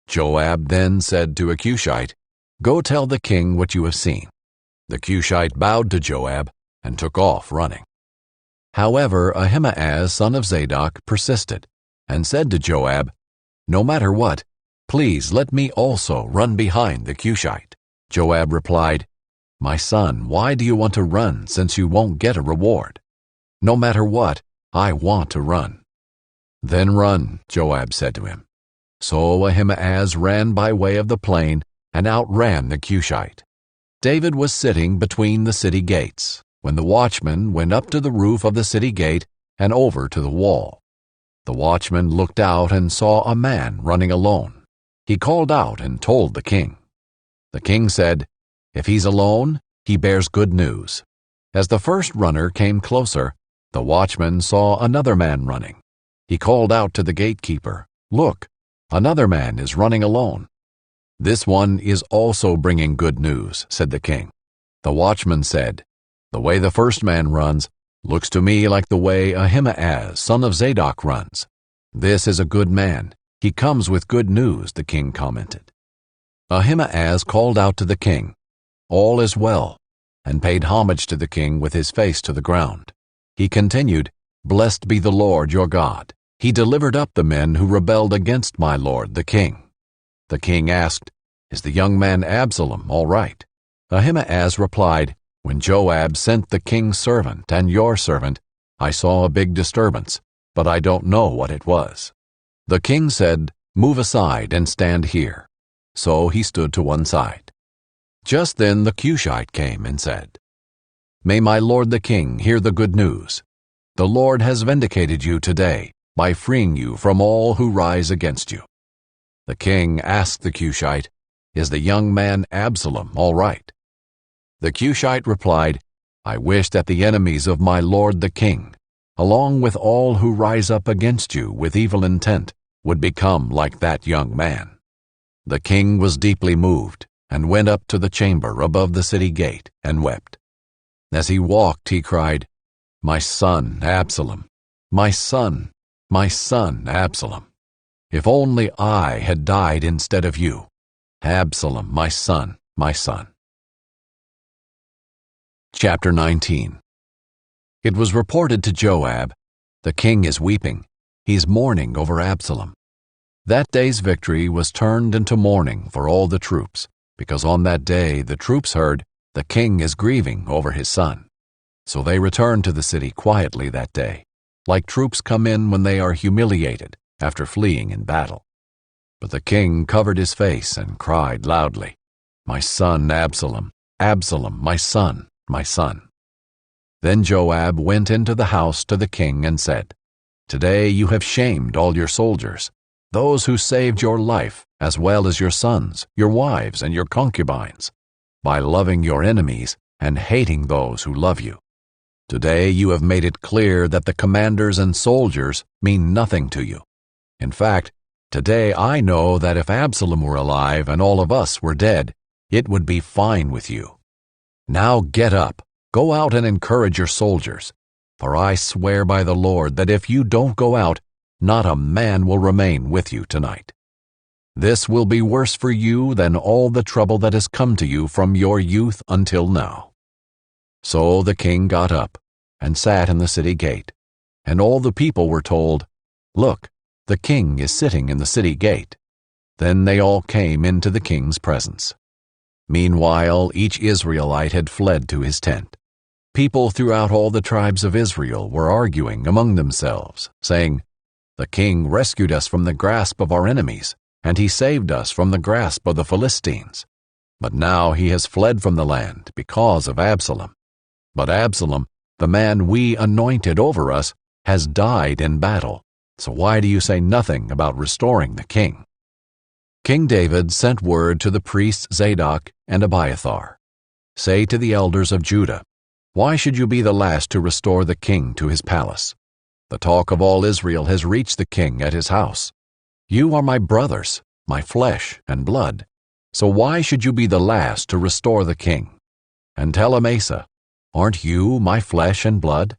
Joab then said to a Cushite, Go tell the king what you have seen. The Cushite bowed to Joab and took off running. However, Ahimaaz, son of Zadok, persisted and said to Joab, No matter what, please let me also run behind the Cushite. Joab replied, My son, why do you want to run since you won't get a reward? No matter what, I want to run. Then run, Joab said to him. So Ahimaaz ran by way of the plain and outran the Cushite. David was sitting between the city gates, when the watchman went up to the roof of the city gate and over to the wall. The watchman looked out and saw a man running alone. He called out and told the king. The king said, If he's alone, he bears good news. As the first runner came closer, the watchman saw another man running. He called out to the gatekeeper, Look, another man is running alone. This one is also bringing good news, said the king. The watchman said, The way the first man runs looks to me like the way Ahimaaz, son of Zadok, runs. This is a good man. He comes with good news, the king commented. Ahimaaz called out to the king, All is well, and paid homage to the king with his face to the ground. He continued, Blessed be the Lord your God. He delivered up the men who rebelled against my lord the king. The king asked, Is the young man Absalom all right? Ahimaaz replied, When Joab sent the king's servant and your servant, I saw a big disturbance, but I don't know what it was. The king said, Move aside and stand here. So he stood to one side. Just then the Cushite came and said, May my lord the king hear the good news. The Lord has vindicated you today by freeing you from all who rise against you. The king asked the Cushite, Is the young man Absalom all right? The Cushite replied, I wish that the enemies of my lord the king, along with all who rise up against you with evil intent, would become like that young man. The king was deeply moved and went up to the chamber above the city gate and wept. As he walked, he cried, My son Absalom, my son Absalom. If only I had died instead of you. Absalom, my son, my son. Chapter 19. It was reported to Joab, The king is weeping. He's mourning over Absalom. That day's victory was turned into mourning for all the troops, because on that day the troops heard, The king is grieving over his son. So they returned to the city quietly that day, like troops come in when they are humiliated after fleeing in battle. But the king covered his face and cried loudly, My son Absalom, Absalom, my son, my son. Then Joab went into the house to the king and said, Today you have shamed all your soldiers, those who saved your life, as well as your sons, your wives, and your concubines, by loving your enemies and hating those who love you. Today you have made it clear that the commanders and soldiers mean nothing to you. In fact, today I know that if Absalom were alive and all of us were dead, it would be fine with you. Now get up, go out and encourage your soldiers, for I swear by the Lord that if you don't go out, not a man will remain with you tonight. This will be worse for you than all the trouble that has come to you from your youth until now. So the king got up and sat in the city gate, and all the people were told, Look, the king is sitting in the city gate. Then they all came into the king's presence. Meanwhile, each Israelite had fled to his tent. People throughout all the tribes of Israel were arguing among themselves, saying, The king rescued us from the grasp of our enemies, and he saved us from the grasp of the Philistines. But now he has fled from the land because of Absalom. But Absalom, the man we anointed over us, has died in battle. So why do you say nothing about restoring the king?" King David sent word to the priests Zadok and Abiathar, "Say to the elders of Judah, why should you be the last to restore the king to his palace? The talk of all Israel has reached the king at his house. You are my brothers, my flesh and blood. So why should you be the last to restore the king? And tell Amasa, aren't you my flesh and blood?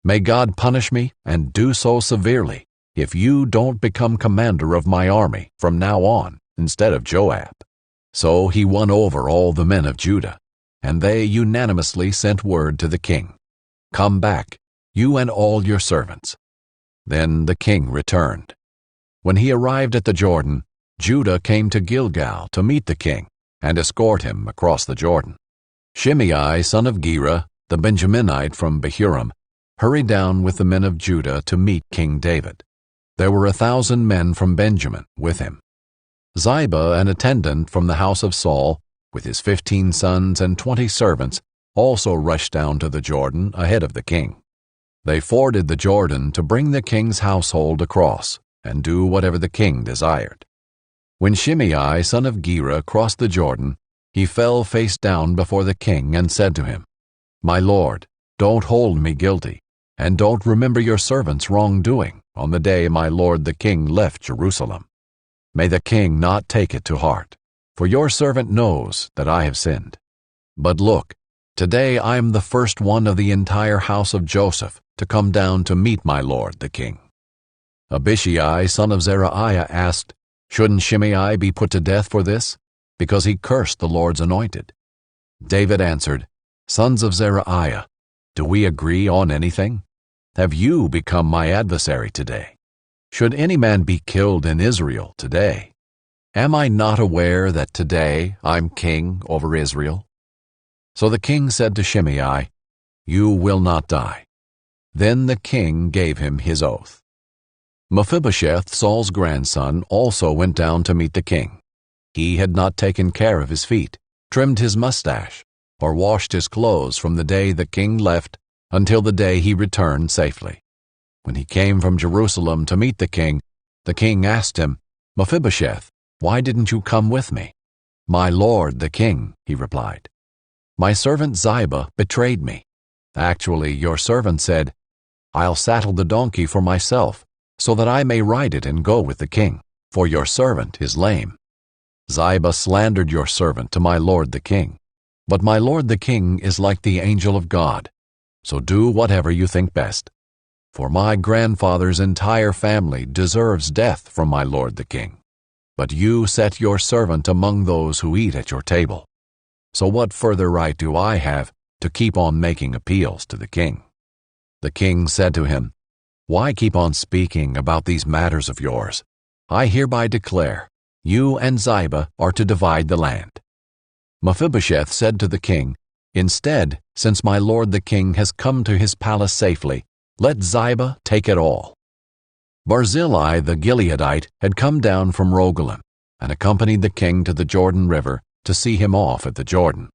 May God punish me, and do so severely, if you don't become commander of my army from now on instead of Joab." So he won over all the men of Judah, and they unanimously sent word to the king, "Come back, you and all your servants." Then the king returned. When he arrived at the Jordan, Judah came to Gilgal to meet the king and escort him across the Jordan. Shimei, son of Gera, the Benjaminite from Bahurim, hurried down with the men of Judah to meet King David. There were 1,000 men from Benjamin with him. Ziba, an attendant from the house of Saul, with his 15 sons and 20 servants, also rushed down to the Jordan ahead of the king. They forded the Jordan to bring the king's household across and do whatever the king desired. When Shimei, son of Gera, crossed the Jordan, he fell face down before the king and said to him, "My lord, don't hold me guilty, and don't remember your servant's wrongdoing on the day my lord the king left Jerusalem. May the king not take it to heart, for your servant knows that I have sinned. But look, today I am the first one of the entire house of Joseph to come down to meet my lord the king." Abishai, son of Zeruiah, asked, "Shouldn't Shimei be put to death for this? Because he cursed the Lord's anointed." David answered, "Sons of Zeruiah, do we agree on anything? Have you become my adversary today? Should any man be killed in Israel today? Am I not aware that today I'm king over Israel?" So the king said to Shimei, "You will not die." Then the king gave him his oath. Mephibosheth, Saul's grandson, also went down to meet the king. He had not taken care of his feet, trimmed his mustache, or washed his clothes from the day the king left until the day he returned safely. When he came from Jerusalem to meet the king asked him, "Mephibosheth, why didn't you come with me?" "My lord the king," he replied, "my servant Ziba betrayed me. Actually, your servant said, 'I'll saddle the donkey for myself, so that I may ride it and go with the king, for your servant is lame.' Ziba slandered your servant to my lord the king. But my lord the king is like the angel of God, so do whatever you think best. For my grandfather's entire family deserves death from my lord the king. But you set your servant among those who eat at your table. So what further right do I have to keep on making appeals to the king?" The king said to him, "Why keep on speaking about these matters of yours? I hereby declare, you and Ziba are to divide the land." Mephibosheth said to the king, "Instead, since my lord the king has come to his palace safely, let Ziba take it all." Barzillai the Gileadite had come down from Rogelim and accompanied the king to the Jordan River to see him off at the Jordan.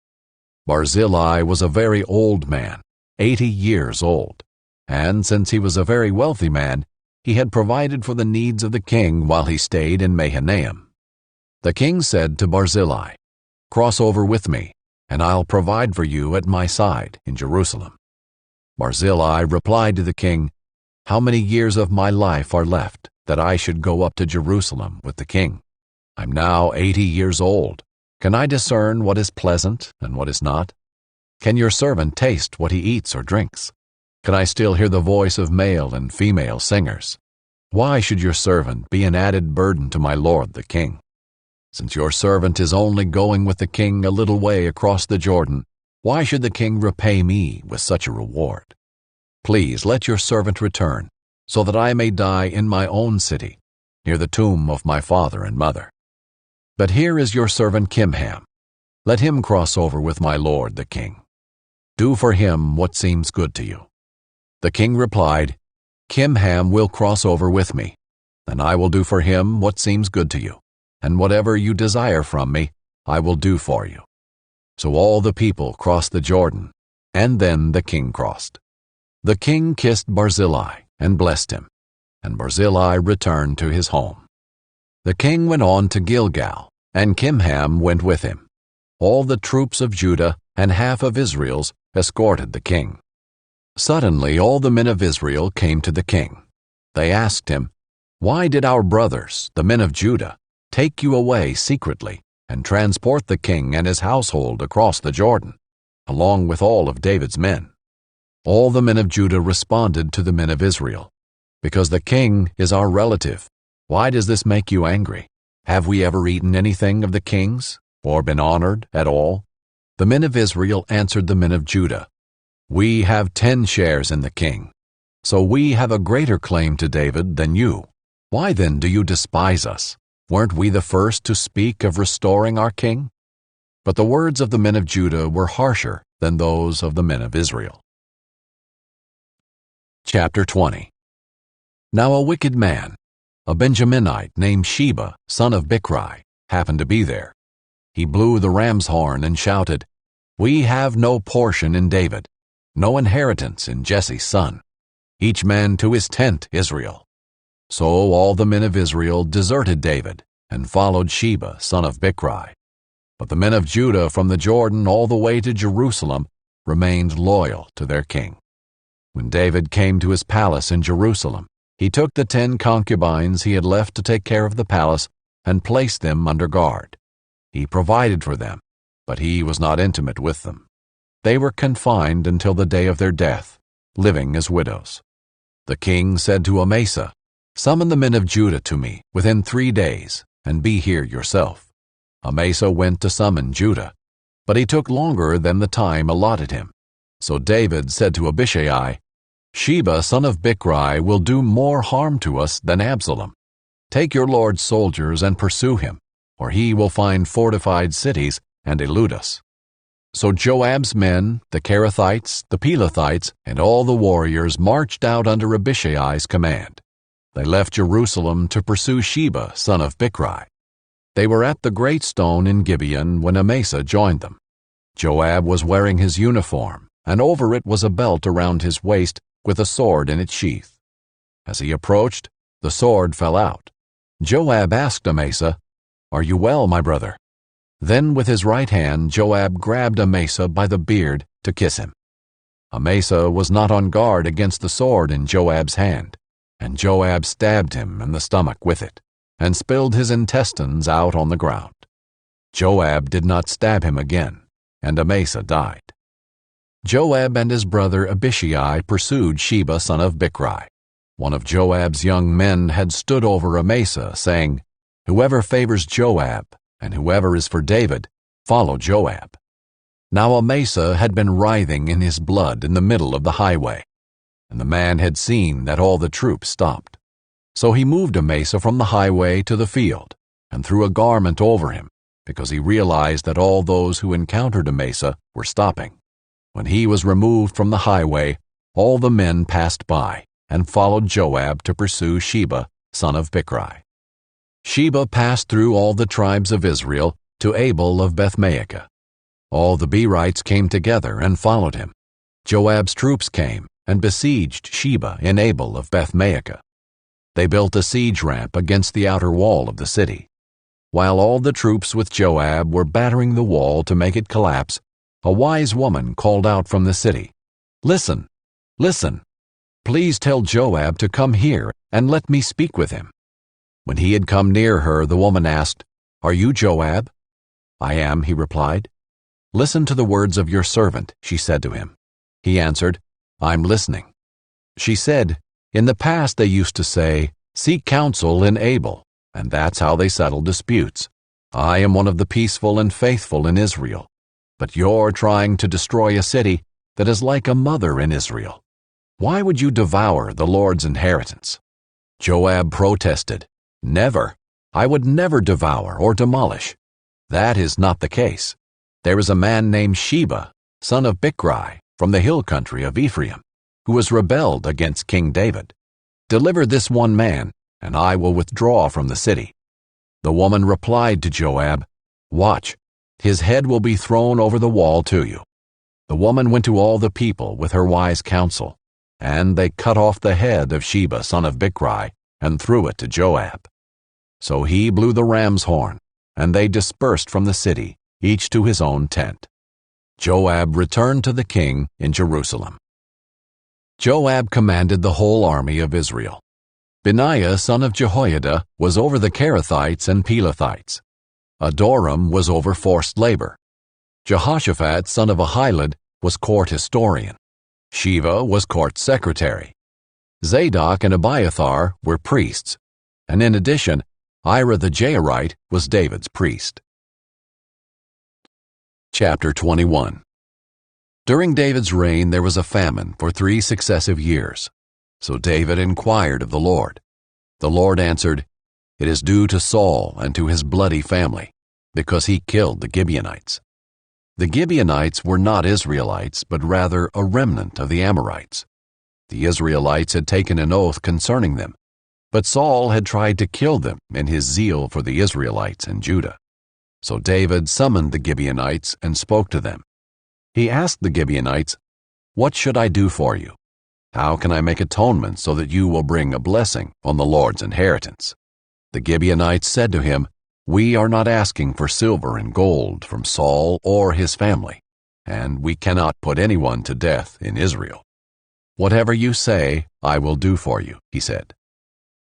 Barzillai was a very old man, 80 years old, and since he was a very wealthy man, he had provided for the needs of the king while he stayed in Mahanaim. The king said to Barzillai, "Cross over with me, and I'll provide for you at my side in Jerusalem." Barzillai replied to the king, "How many years of my life are left that I should go up to Jerusalem with the king? I'm now 80 years old. Can I discern what is pleasant and what is not? Can your servant taste what he eats or drinks? Can I still hear the voice of male and female singers? Why should your servant be an added burden to my lord the king? Since your servant is only going with the king a little way across the Jordan, why should the king repay me with such a reward? Please let your servant return, so that I may die in my own city, near the tomb of my father and mother. But here is your servant Kimham. Let him cross over with my lord the king. Do for him what seems good to you." The king replied, "Kimham will cross over with me, and I will do for him what seems good to you, and whatever you desire from me, I will do for you." So all the people crossed the Jordan, and then the king crossed. The king kissed Barzillai and blessed him, and Barzillai returned to his home. The king went on to Gilgal, and Kimham went with him. All the troops of Judah and half of Israel's escorted the king. Suddenly all the men of Israel came to the king. They asked him, "Why did our brothers, the men of Judah, take you away secretly and transport the king and his household across the Jordan, along with all of David's men?" All the men of Judah responded to the men of Israel, "Because the king is our relative. Why does this make you angry? Have we ever eaten anything of the king's, or been honored at all?" The men of Israel answered the men of Judah, "We have 10 shares in the king, so we have a greater claim to David than you. Why then do you despise us? Weren't we the first to speak of restoring our king?" But the words of the men of Judah were harsher than those of the men of Israel. Chapter 20. Now a wicked man, a Benjaminite named Sheba, son of Bichri, happened to be there. He blew the ram's horn and shouted, "We have no portion in David, no inheritance in Jesse's son. Each man to his tent, Israel." So all the men of Israel deserted David and followed Sheba, son of Bichri. But the men of Judah from the Jordan all the way to Jerusalem remained loyal to their king. When David came to his palace in Jerusalem, he took the 10 concubines he had left to take care of the palace and placed them under guard. He provided for them, but he was not intimate with them. They were confined until the day of their death, living as widows. The king said to Amasa, "Summon the men of Judah to me within 3 days, and be here yourself." Amasa went to summon Judah, but he took longer than the time allotted him. So David said to Abishai, "Sheba, son of Bichri, will do more harm to us than Absalom. Take your lord's soldiers and pursue him, or he will find fortified cities and elude us." So Joab's men, the Kerethites, the Pelethites, and all the warriors marched out under Abishai's command. They left Jerusalem to pursue Sheba, son of Bichri. They were at the great stone in Gibeon when Amasa joined them. Joab was wearing his uniform, and over it was a belt around his waist with a sword in its sheath. As he approached, the sword fell out. Joab asked Amasa, "Are you well, my brother?" Then with his right hand Joab grabbed Amasa by the beard to kiss him. Amasa was not on guard against the sword in Joab's hand, and Joab stabbed him in the stomach with it, and spilled his intestines out on the ground. Joab did not stab him again, and Amasa died. Joab and his brother Abishai pursued Sheba, son of Bichri. One of Joab's young men had stood over Amasa, saying, "Whoever favors Joab, and whoever is for David, follow Joab." Now Amasa had been writhing in his blood in the middle of the highway, and the man had seen that all the troops stopped. So he moved Amasa from the highway to the field, and threw a garment over him, because he realized that all those who encountered Amasa were stopping. When he was removed from the highway, all the men passed by, and followed Joab to pursue Sheba, son of Bichri. Sheba passed through all the tribes of Israel to Abel of Bethmaachah. All the Berites came together and followed him. Joab's troops came and besieged Sheba in Abel of Bethmaachah. They built a siege ramp against the outer wall of the city. While all the troops with Joab were battering the wall to make it collapse, a wise woman called out from the city, "Listen, listen! Please tell Joab to come here and let me speak with him." When he had come near her, the woman asked, "Are you Joab?" "I am," he replied. "Listen to the words of your servant," she said to him. He answered, "I'm listening." She said, "In the past they used to say, 'Seek counsel in Abel,' and that's how they settle disputes. I am one of the peaceful and faithful in Israel, but you're trying to destroy a city that is like a mother in Israel. Why would you devour the Lord's inheritance?" Joab protested, "Never. I would never devour or demolish. That is not the case. There is a man named Sheba, son of Bichri, from the hill country of Ephraim, who has rebelled against King David. Deliver this one man, and I will withdraw from the city." The woman replied to Joab, "Watch, His head will be thrown over the wall to you." The woman went to all the people with her wise counsel, and they cut off the head of Sheba son of Bichri and threw it to Joab. So he blew the ram's horn, and they dispersed from the city, each to his own tent. Joab returned to the king in Jerusalem. Joab commanded the whole army of Israel. Benaiah son of Jehoiada was over the Kerethites and Pelethites. Adoram was over forced labor. Jehoshaphat son of Ahilud was court historian. Sheva was court secretary. Zadok and Abiathar were priests, and in addition, Ira the Jairite was David's priest. Chapter 21. During David's reign there was a famine for 3 successive years. So David inquired of the Lord. The Lord answered, "It is due to Saul and to his bloody family, because he killed the Gibeonites." The Gibeonites were not Israelites, but rather a remnant of the Amorites. The Israelites had taken an oath concerning them, but Saul had tried to kill them in his zeal for the Israelites in Judah. So David summoned the Gibeonites and spoke to them. He asked the Gibeonites, "What should I do for you? How can I make atonement so that you will bring a blessing on the Lord's inheritance?" The Gibeonites said to him, "We are not asking for silver and gold from Saul or his family, and we cannot put anyone to death in Israel." "Whatever you say, I will do for you," he said.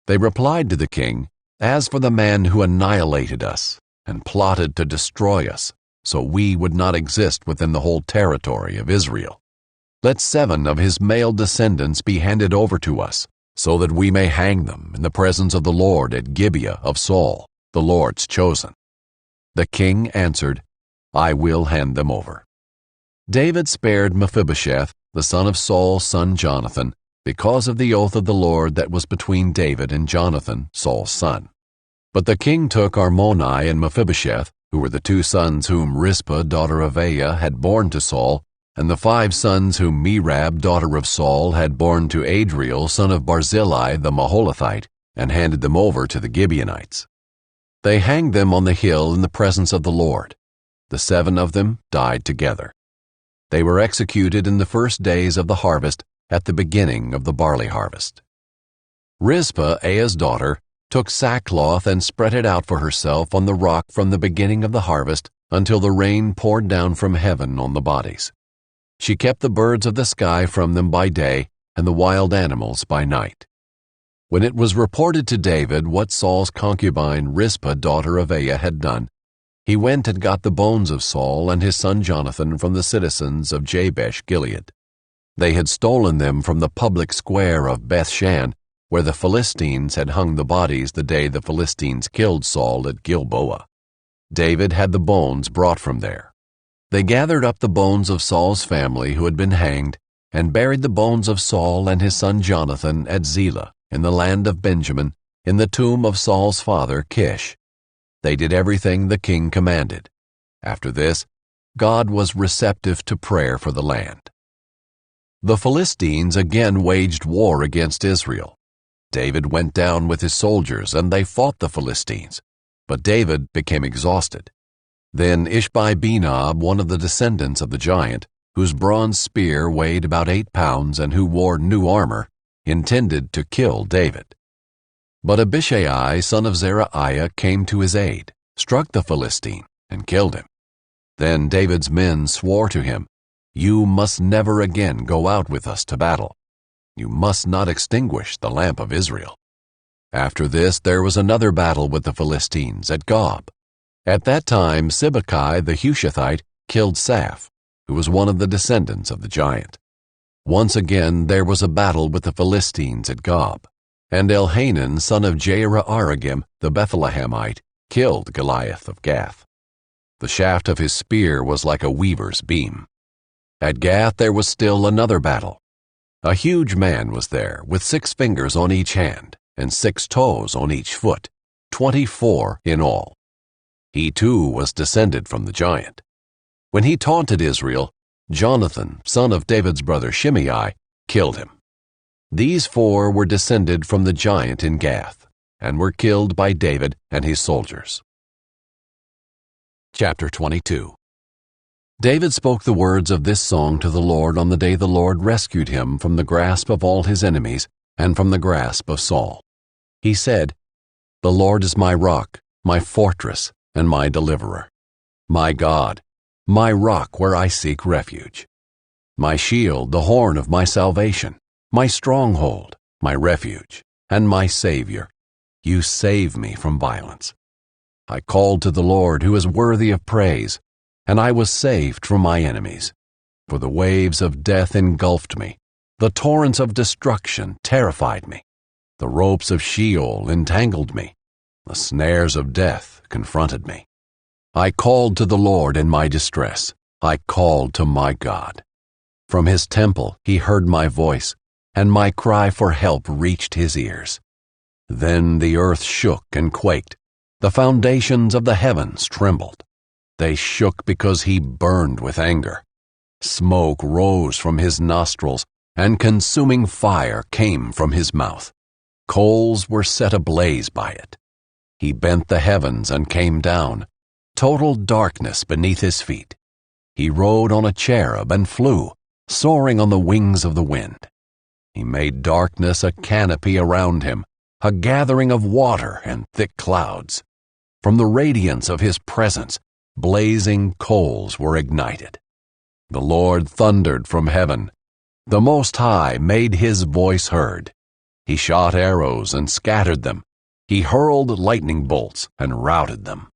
They replied to the king, "As for the man who annihilated us and plotted to destroy us, so we would not exist within the whole territory of Israel, let 7 of his male descendants be handed over to us, so that we may hang them in the presence of the Lord at Gibeah of Saul, the Lord's chosen." The king answered, "I will hand them over." David spared Mephibosheth, the son of Saul's son Jonathan, because of the oath of the Lord that was between David and Jonathan, Saul's son. But the king took Armoni and Mephibosheth, who were the 2 sons whom Rizpah, daughter of Aiah, had borne to Saul, and the 5 sons whom Merab, daughter of Saul, had borne to Adriel, son of Barzillai the Maholathite, and handed them over to the Gibeonites. They hanged them on the hill in the presence of the Lord. The 7 of them died together. They were executed in the first days of the harvest, at the beginning of the barley harvest. Rizpah, Aiah's daughter, took sackcloth and spread it out for herself on the rock from the beginning of the harvest until the rain poured down from heaven on the bodies. She kept the birds of the sky from them by day and the wild animals by night. When it was reported to David what Saul's concubine Rizpah, daughter of Aiah, had done, he went and got the bones of Saul and his son Jonathan from the citizens of Jabesh Gilead. They had stolen them from the public square of Bethshan, where the Philistines had hung the bodies the day the Philistines killed Saul at Gilboa. David had the bones brought from there. They gathered up the bones of Saul's family who had been hanged, and buried the bones of Saul and his son Jonathan at Zelah, in the land of Benjamin, in the tomb of Saul's father Kish. They did everything the king commanded. After this, God was receptive to prayer for the land. The Philistines again waged war against Israel. David went down with his soldiers, and they fought the Philistines, but David became exhausted. Then Ishbi-Benob, one of the descendants of the giant, whose bronze spear weighed about 8 pounds and who wore new armor, intended to kill David. But Abishai, son of Zeruiah, came to his aid, struck the Philistine, and killed him. Then David's men swore to him, "You must never again go out with us to battle. You must not extinguish the lamp of Israel." After this there was another battle with the Philistines at Gob. At that time Sibbecai the Hushathite killed Saph, who was one of the descendants of the giant. Once again there was a battle with the Philistines at Gob, and Elhanan son of Jair-Aragim the Bethlehemite killed Goliath of Gath. The shaft of his spear was like a weaver's beam. At Gath there was still another battle. A huge man was there, with 6 fingers on each hand, and 6 toes on each foot, 24 in all. He too was descended from the giant. When he taunted Israel, Jonathan, son of David's brother Shimei, killed him. These 4 were descended from the giant in Gath, and were killed by David and his soldiers. Chapter 22. David spoke the words of this song to the Lord on the day the Lord rescued him from the grasp of all his enemies and from the grasp of Saul. He said, "The Lord is my rock, my fortress, and my deliverer, my God, my rock where I seek refuge, my shield, the horn of my salvation, my stronghold, my refuge, and my Savior. You save me from violence. I called to the Lord, who is worthy of praise, and I was saved from my enemies. For the waves of death engulfed me, the torrents of destruction terrified me, the ropes of Sheol entangled me, the snares of death confronted me. I called to the Lord in my distress. I called to my God. From his temple he heard my voice, and my cry for help reached his ears. Then the earth shook and quaked. The foundations of the heavens trembled. They shook because he burned with anger. Smoke rose from his nostrils, and consuming fire came from his mouth. Coals were set ablaze by it. He bent the heavens and came down, total darkness beneath his feet. He rode on a cherub and flew, soaring on the wings of the wind. He made darkness a canopy around him, a gathering of water and thick clouds. From the radiance of his presence, blazing coals were ignited. The Lord thundered from heaven. The Most High made his voice heard. He shot arrows and scattered them. He hurled lightning bolts and routed them.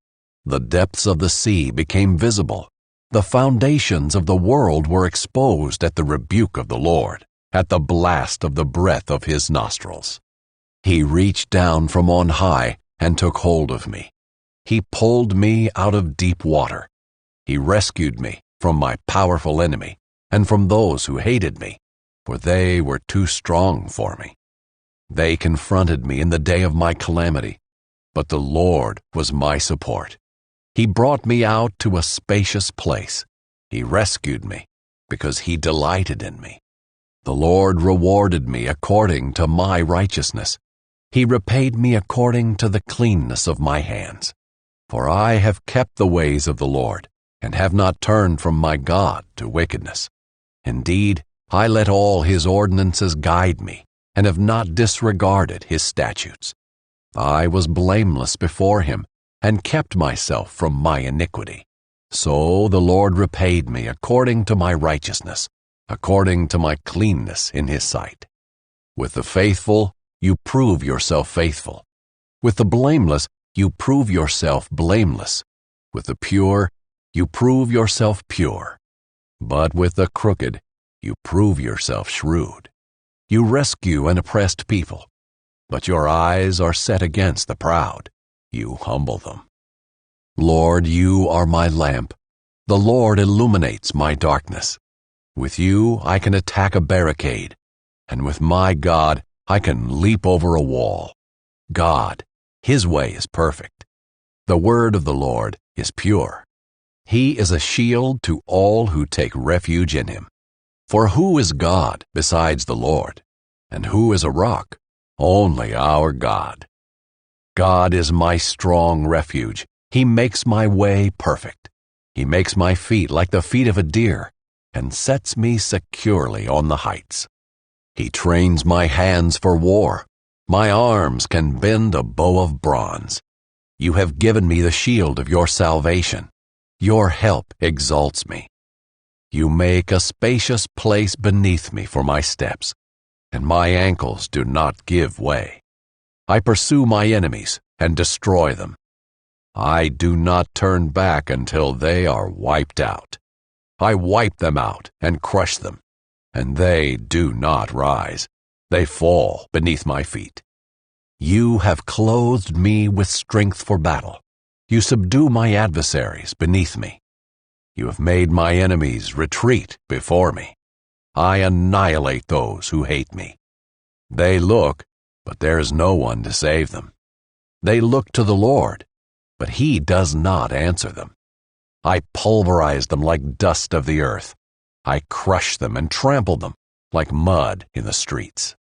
The depths of the sea became visible. The foundations of the world were exposed at the rebuke of the Lord, at the blast of the breath of his nostrils. He reached down from on high and took hold of me. He pulled me out of deep water. He rescued me from my powerful enemy and from those who hated me, for they were too strong for me. They confronted me in the day of my calamity, but the Lord was my support. He brought me out to a spacious place. He rescued me because he delighted in me. The Lord rewarded me according to my righteousness. He repaid me according to the cleanness of my hands. For I have kept the ways of the Lord, and have not turned from my God to wickedness. Indeed, I let all his ordinances guide me, and have not disregarded his statutes. I was blameless before him, and kept myself from my iniquity. So the Lord repaid me according to my righteousness, according to my cleanness in his sight. With the faithful, you prove yourself faithful. With the blameless, you prove yourself blameless. With the pure, you prove yourself pure. But with the crooked, you prove yourself shrewd. You rescue an oppressed people, but your eyes are set against the proud. You humble them. Lord, you are my lamp. The Lord illuminates my darkness. With you I can attack a barricade, and with my God I can leap over a wall. God, his way is perfect. The word of the Lord is pure. He is a shield to all who take refuge in him. For who is God besides the Lord? And who is a rock? Only our God. God is my strong refuge. He makes my way perfect. He makes my feet like the feet of a deer, and sets me securely on the heights. He trains my hands for war. My arms can bend a bow of bronze. You have given me the shield of your salvation. Your help exalts me. You make a spacious place beneath me for my steps, and my ankles do not give way. I pursue my enemies and destroy them. I do not turn back until they are wiped out. I wipe them out and crush them, and they do not rise. They fall beneath my feet. You have clothed me with strength for battle. You subdue my adversaries beneath me. You have made my enemies retreat before me. I annihilate those who hate me. They look, but there is no one to save them. They look to the Lord, but he does not answer them. I pulverize them like dust of the earth. I crush them and trample them like mud in the streets.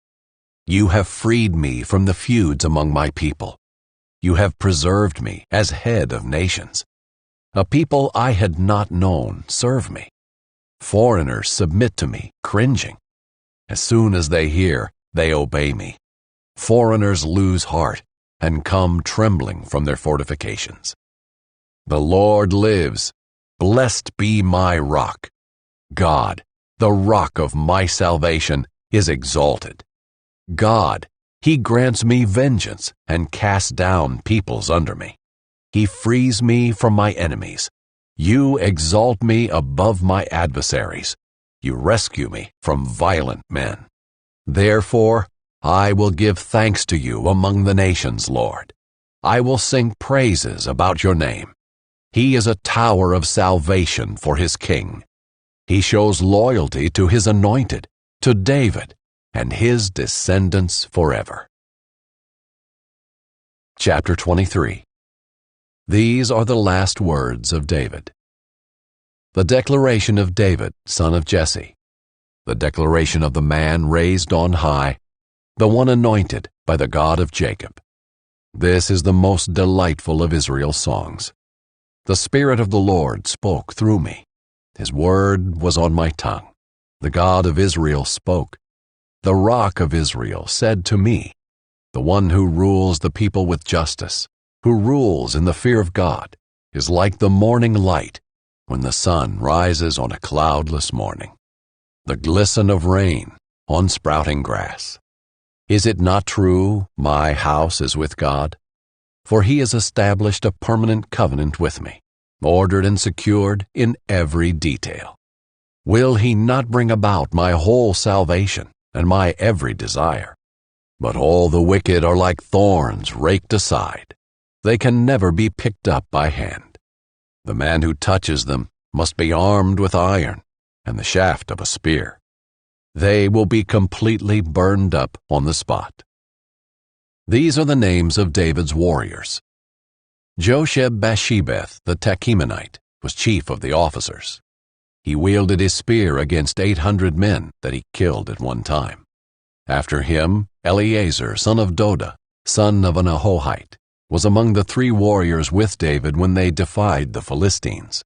You have freed me from the feuds among my people. You have preserved me as head of nations. A people I had not known serve me. Foreigners submit to me, cringing. As soon as they hear, they obey me. Foreigners lose heart and come trembling from their fortifications. The Lord lives. Blessed be my rock. God, the rock of my salvation, is exalted. God, He grants me vengeance and casts down peoples under me. He frees me from my enemies. You exalt me above my adversaries. You rescue me from violent men. Therefore, I will give thanks to you among the nations, Lord. I will sing praises about your name. He is a tower of salvation for his king. He shows loyalty to his anointed, to David, and his descendants forever. Chapter 23. These are the last words of David. The declaration of David, son of Jesse. The declaration of the man raised on high, the one anointed by the God of Jacob. This is the most delightful of Israel's songs. The Spirit of the Lord spoke through me. His word was on my tongue. The God of Israel spoke. The Rock of Israel said to me, the one who rules the people with justice, who rules in the fear of God, is like the morning light when the sun rises on a cloudless morning, the glisten of rain on sprouting grass. Is it not true, my house is with God? For he has established a permanent covenant with me, ordered and secured in every detail. Will he not bring about my whole salvation and my every desire? But all the wicked are like thorns raked aside. They can never be picked up by hand. The man who touches them must be armed with iron and the shaft of a spear. They will be completely burned up on the spot. These are the names of David's warriors. Josheb-Bashebeth the Tachemonite was chief of the officers. He wielded his spear against 800 men that he killed at one time. After him, Eleazar, son of Doda, son of an Ahohite, was among the 3 warriors with David when they defied the Philistines.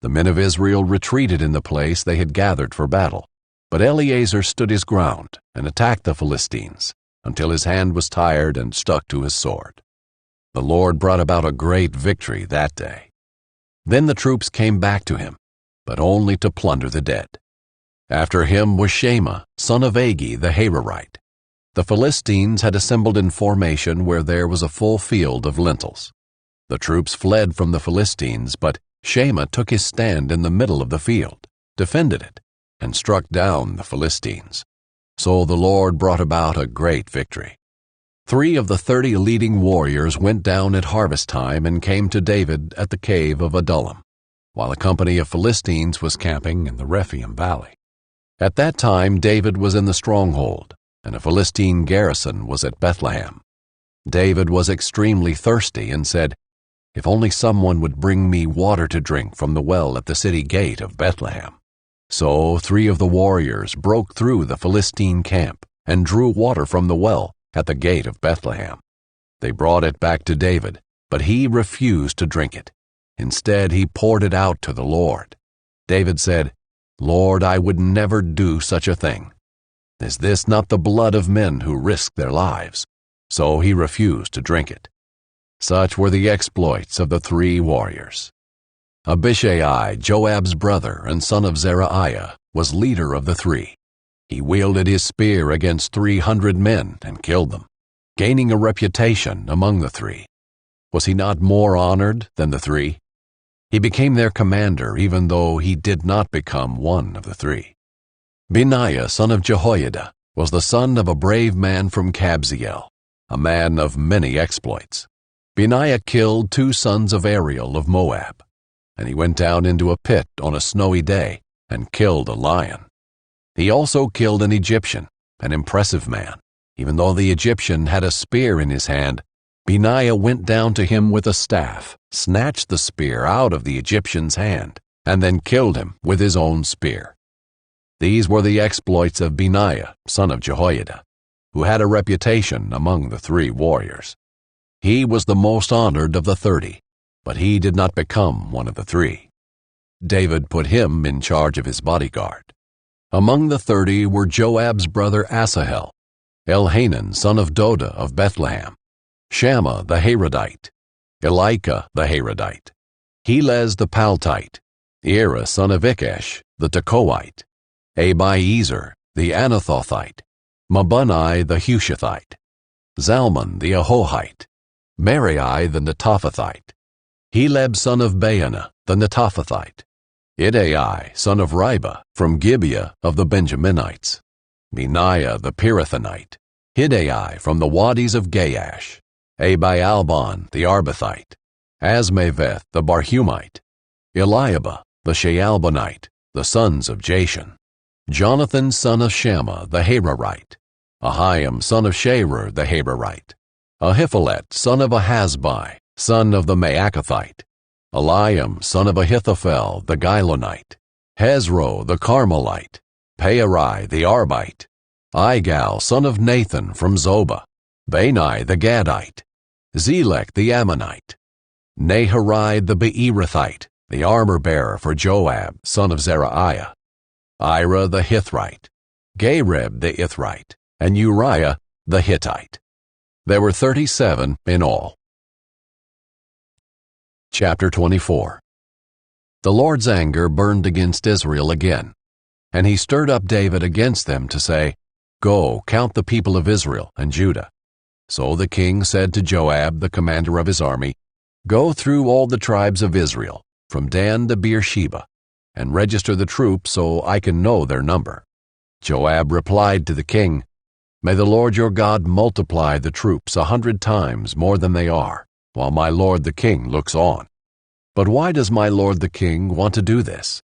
The men of Israel retreated in the place they had gathered for battle, but Eleazar stood his ground and attacked the Philistines until his hand was tired and stuck to his sword. The Lord brought about a great victory that day. Then the troops came back to him, but only to plunder the dead. After him was Shema, son of Agi the Hararite. The Philistines had assembled in formation where there was a full field of lentils. The troops fled from the Philistines, but Shema took his stand in the middle of the field, defended it, and struck down the Philistines. So the Lord brought about a great victory. 3 of the 30 leading warriors went down at harvest time and came to David at the cave of Adullam, while a company of Philistines was camping in the Rephaim valley. At that time David was in the stronghold, and a Philistine garrison was at Bethlehem. David was extremely thirsty and said, "If only someone would bring me water to drink from the well at the city gate of Bethlehem." So 3 of the warriors broke through the Philistine camp and drew water from the well at the gate of Bethlehem. They brought it back to David, but he refused to drink it. Instead, he poured it out to the Lord. David said, "Lord, I would never do such a thing. Is this not the blood of men who risked their lives?" So he refused to drink it. Such were the exploits of the 3 warriors. Abishai, Joab's brother and son of Zeruiah, was leader of the 3. He wielded his spear against 300 men and killed them, gaining a reputation among the 3. Was he not more honored than the 3? He became their commander even though he did not become one of the 3. Benaiah, son of Jehoiada, was the son of a brave man from Kabzeel, a man of many exploits. Benaiah killed 2 sons of Ariel of Moab, and he went down into a pit on a snowy day and killed a lion. He also killed an Egyptian, an impressive man. Even though the Egyptian had a spear in his hand, Benaiah went down to him with a staff, snatched the spear out of the Egyptian's hand, and then killed him with his own spear. These were the exploits of Benaiah, son of Jehoiada, who had a reputation among the 3 warriors. He was the most honored of the 30, but he did not become one of the 3. David put him in charge of his bodyguard. Among the 30 were Joab's brother Asahel, Elhanan son of Doda of Bethlehem, Shammah the Harodite, Elika the Harodite, Helez the Paltite, Ira son of Ikesh the Tekoite, Abiezer the Anathothite, Mabunai the Hushathite, Zalmon the Ahohite, Merai the Netophathite, Heleb son of Baanah the Netophathite, Idai son of Riba from Gibeah of the Benjaminites, Benaiah the Pirathonite, Hidai from the wadis of Gaash, Abialbon the Arbathite, Asmaveth the Barhumite, Eliabah the Shaalbonite, the sons of Jashan, Jonathan son of Shammah the Hararite, Ahiam son of Sharer the Hararite, Ahiphalet son of Ahasbai, son of the Maacathite, Eliam son of Ahithophel the Gilonite, Hezro the Carmelite, Paarai the Arbite, Igal son of Nathan from Zobah, Bani the Gadite, Zelek the Ammonite, Naharai the Beerothite, the armor-bearer for Joab son of Zeruiah, Ira the Hithrite, Gareb the Ithrite, and Uriah the Hittite. There were 37 in all. Chapter 24. The Lord's anger burned against Israel again, and he stirred up David against them to say, "Go, count the people of Israel and Judah." So the king said to Joab, the commander of his army, "Go through all the tribes of Israel, from Dan to Beersheba, and register the troops so I can know their number." Joab replied to the king, "May the Lord your God multiply the troops 100 times more than they are, while my lord the king looks on. But why does my lord the king want to do this?"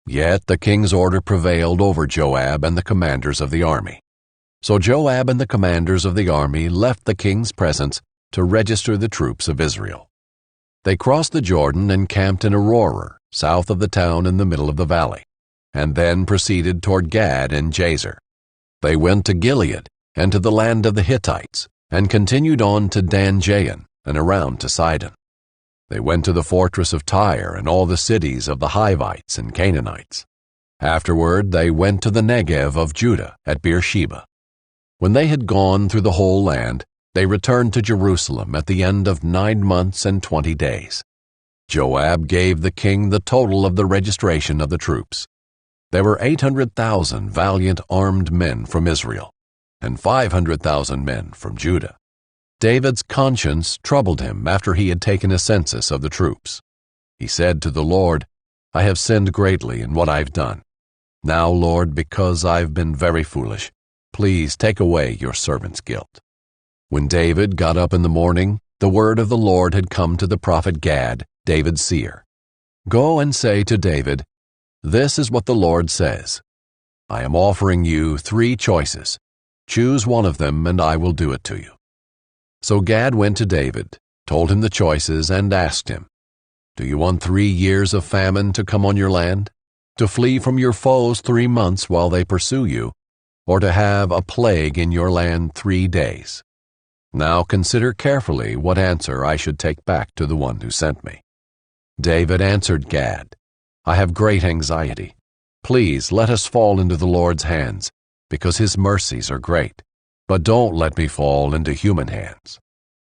Yet the king's order prevailed over Joab and the commanders of the army. So Joab and the commanders of the army left the king's presence to register the troops of Israel. They crossed the Jordan and camped in Aroer, south of the town in the middle of the valley, and then proceeded toward Gad and Jazer. They went to Gilead and to the land of the Hittites, and continued on to Dan-Jaan and around to Sidon. They went to the fortress of Tyre and all the cities of the Hivites and Canaanites. Afterward they went to the Negev of Judah at Beersheba. When they had gone through the whole land, they returned to Jerusalem at the end of 9 months and 20 days. Joab gave the king the total of the registration of the troops. There were 800,000 valiant armed men from Israel, and 500,000 men from Judah. David's conscience troubled him after he had taken a census of the troops. He said to the Lord, "I have sinned greatly in what I've done. Now, Lord, because I've been very foolish, please take away your servant's guilt." When David got up in the morning, the word of the Lord had come to the prophet Gad, David's seer. "Go and say to David, 'This is what the Lord says. I am offering you 3 choices. Choose one of them, and I will do it to you.'" So Gad went to David, told him the choices, and asked him, "Do you want 3 years of famine to come on your land? To flee from your foes 3 months while they pursue you? Or to have a plague in your land 3 days? Now consider carefully what answer I should take back to the one who sent me." David answered Gad, "I have great anxiety. Please let us fall into the Lord's hands, because his mercies are great. But don't let me fall into human hands."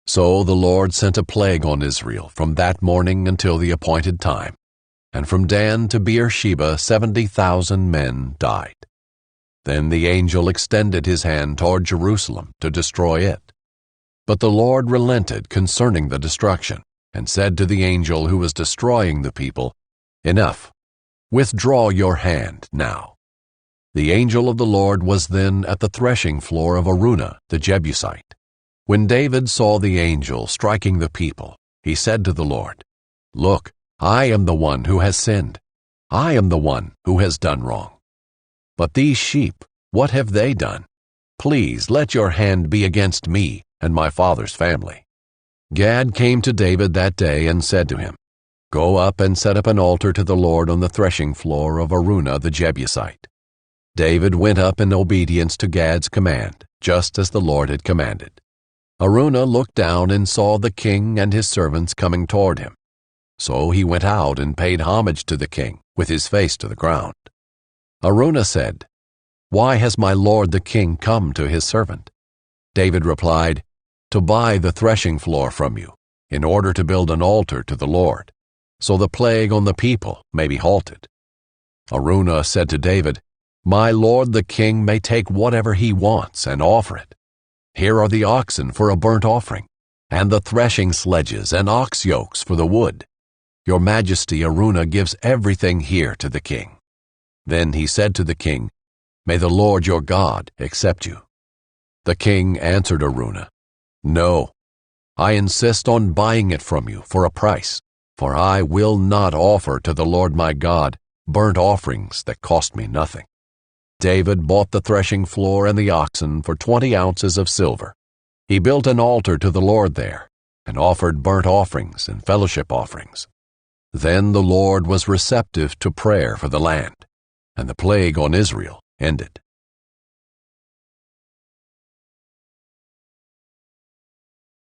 So the Lord sent a plague on Israel from that morning until the appointed time, and from Dan to Beersheba 70,000 men died. Then the angel extended his hand toward Jerusalem to destroy it. But the Lord relented concerning the destruction, and said to the angel who was destroying the people, "Enough, withdraw your hand now." The angel of the Lord was then at the threshing floor of Araunah the Jebusite. When David saw the angel striking the people, he said to the Lord, "Look, I am the one who has sinned. I am the one who has done wrong. But these sheep, what have they done? Please let your hand be against me and my father's family." Gad came to David that day and said to him, "Go up and set up an altar to the Lord on the threshing floor of Araunah the Jebusite." David went up in obedience to Gad's command, just as the Lord had commanded. Araunah looked down and saw the king and his servants coming toward him, So he went out and paid homage to the king, with his face to the ground. Araunah said, "Why has my lord the king come to his servant?" David replied, "To buy the threshing floor from you, in order to build an altar to the Lord, so the plague on the people may be halted." Araunah said to David, "My lord the king may take whatever he wants and offer it. Here are the oxen for a burnt offering, and the threshing sledges and ox yokes for the wood. Your majesty Araunah gives everything here to the king." Then he said to the king, "May the Lord your God accept you." The king answered Araunah, "No, I insist on buying it from you for a price, for I will not offer to the Lord my God burnt offerings that cost me nothing." David bought the threshing floor and the oxen for 20 ounces of silver. He built an altar to the Lord there, and offered burnt offerings and fellowship offerings. Then the Lord was receptive to prayer for the land, and the plague on Israel ended.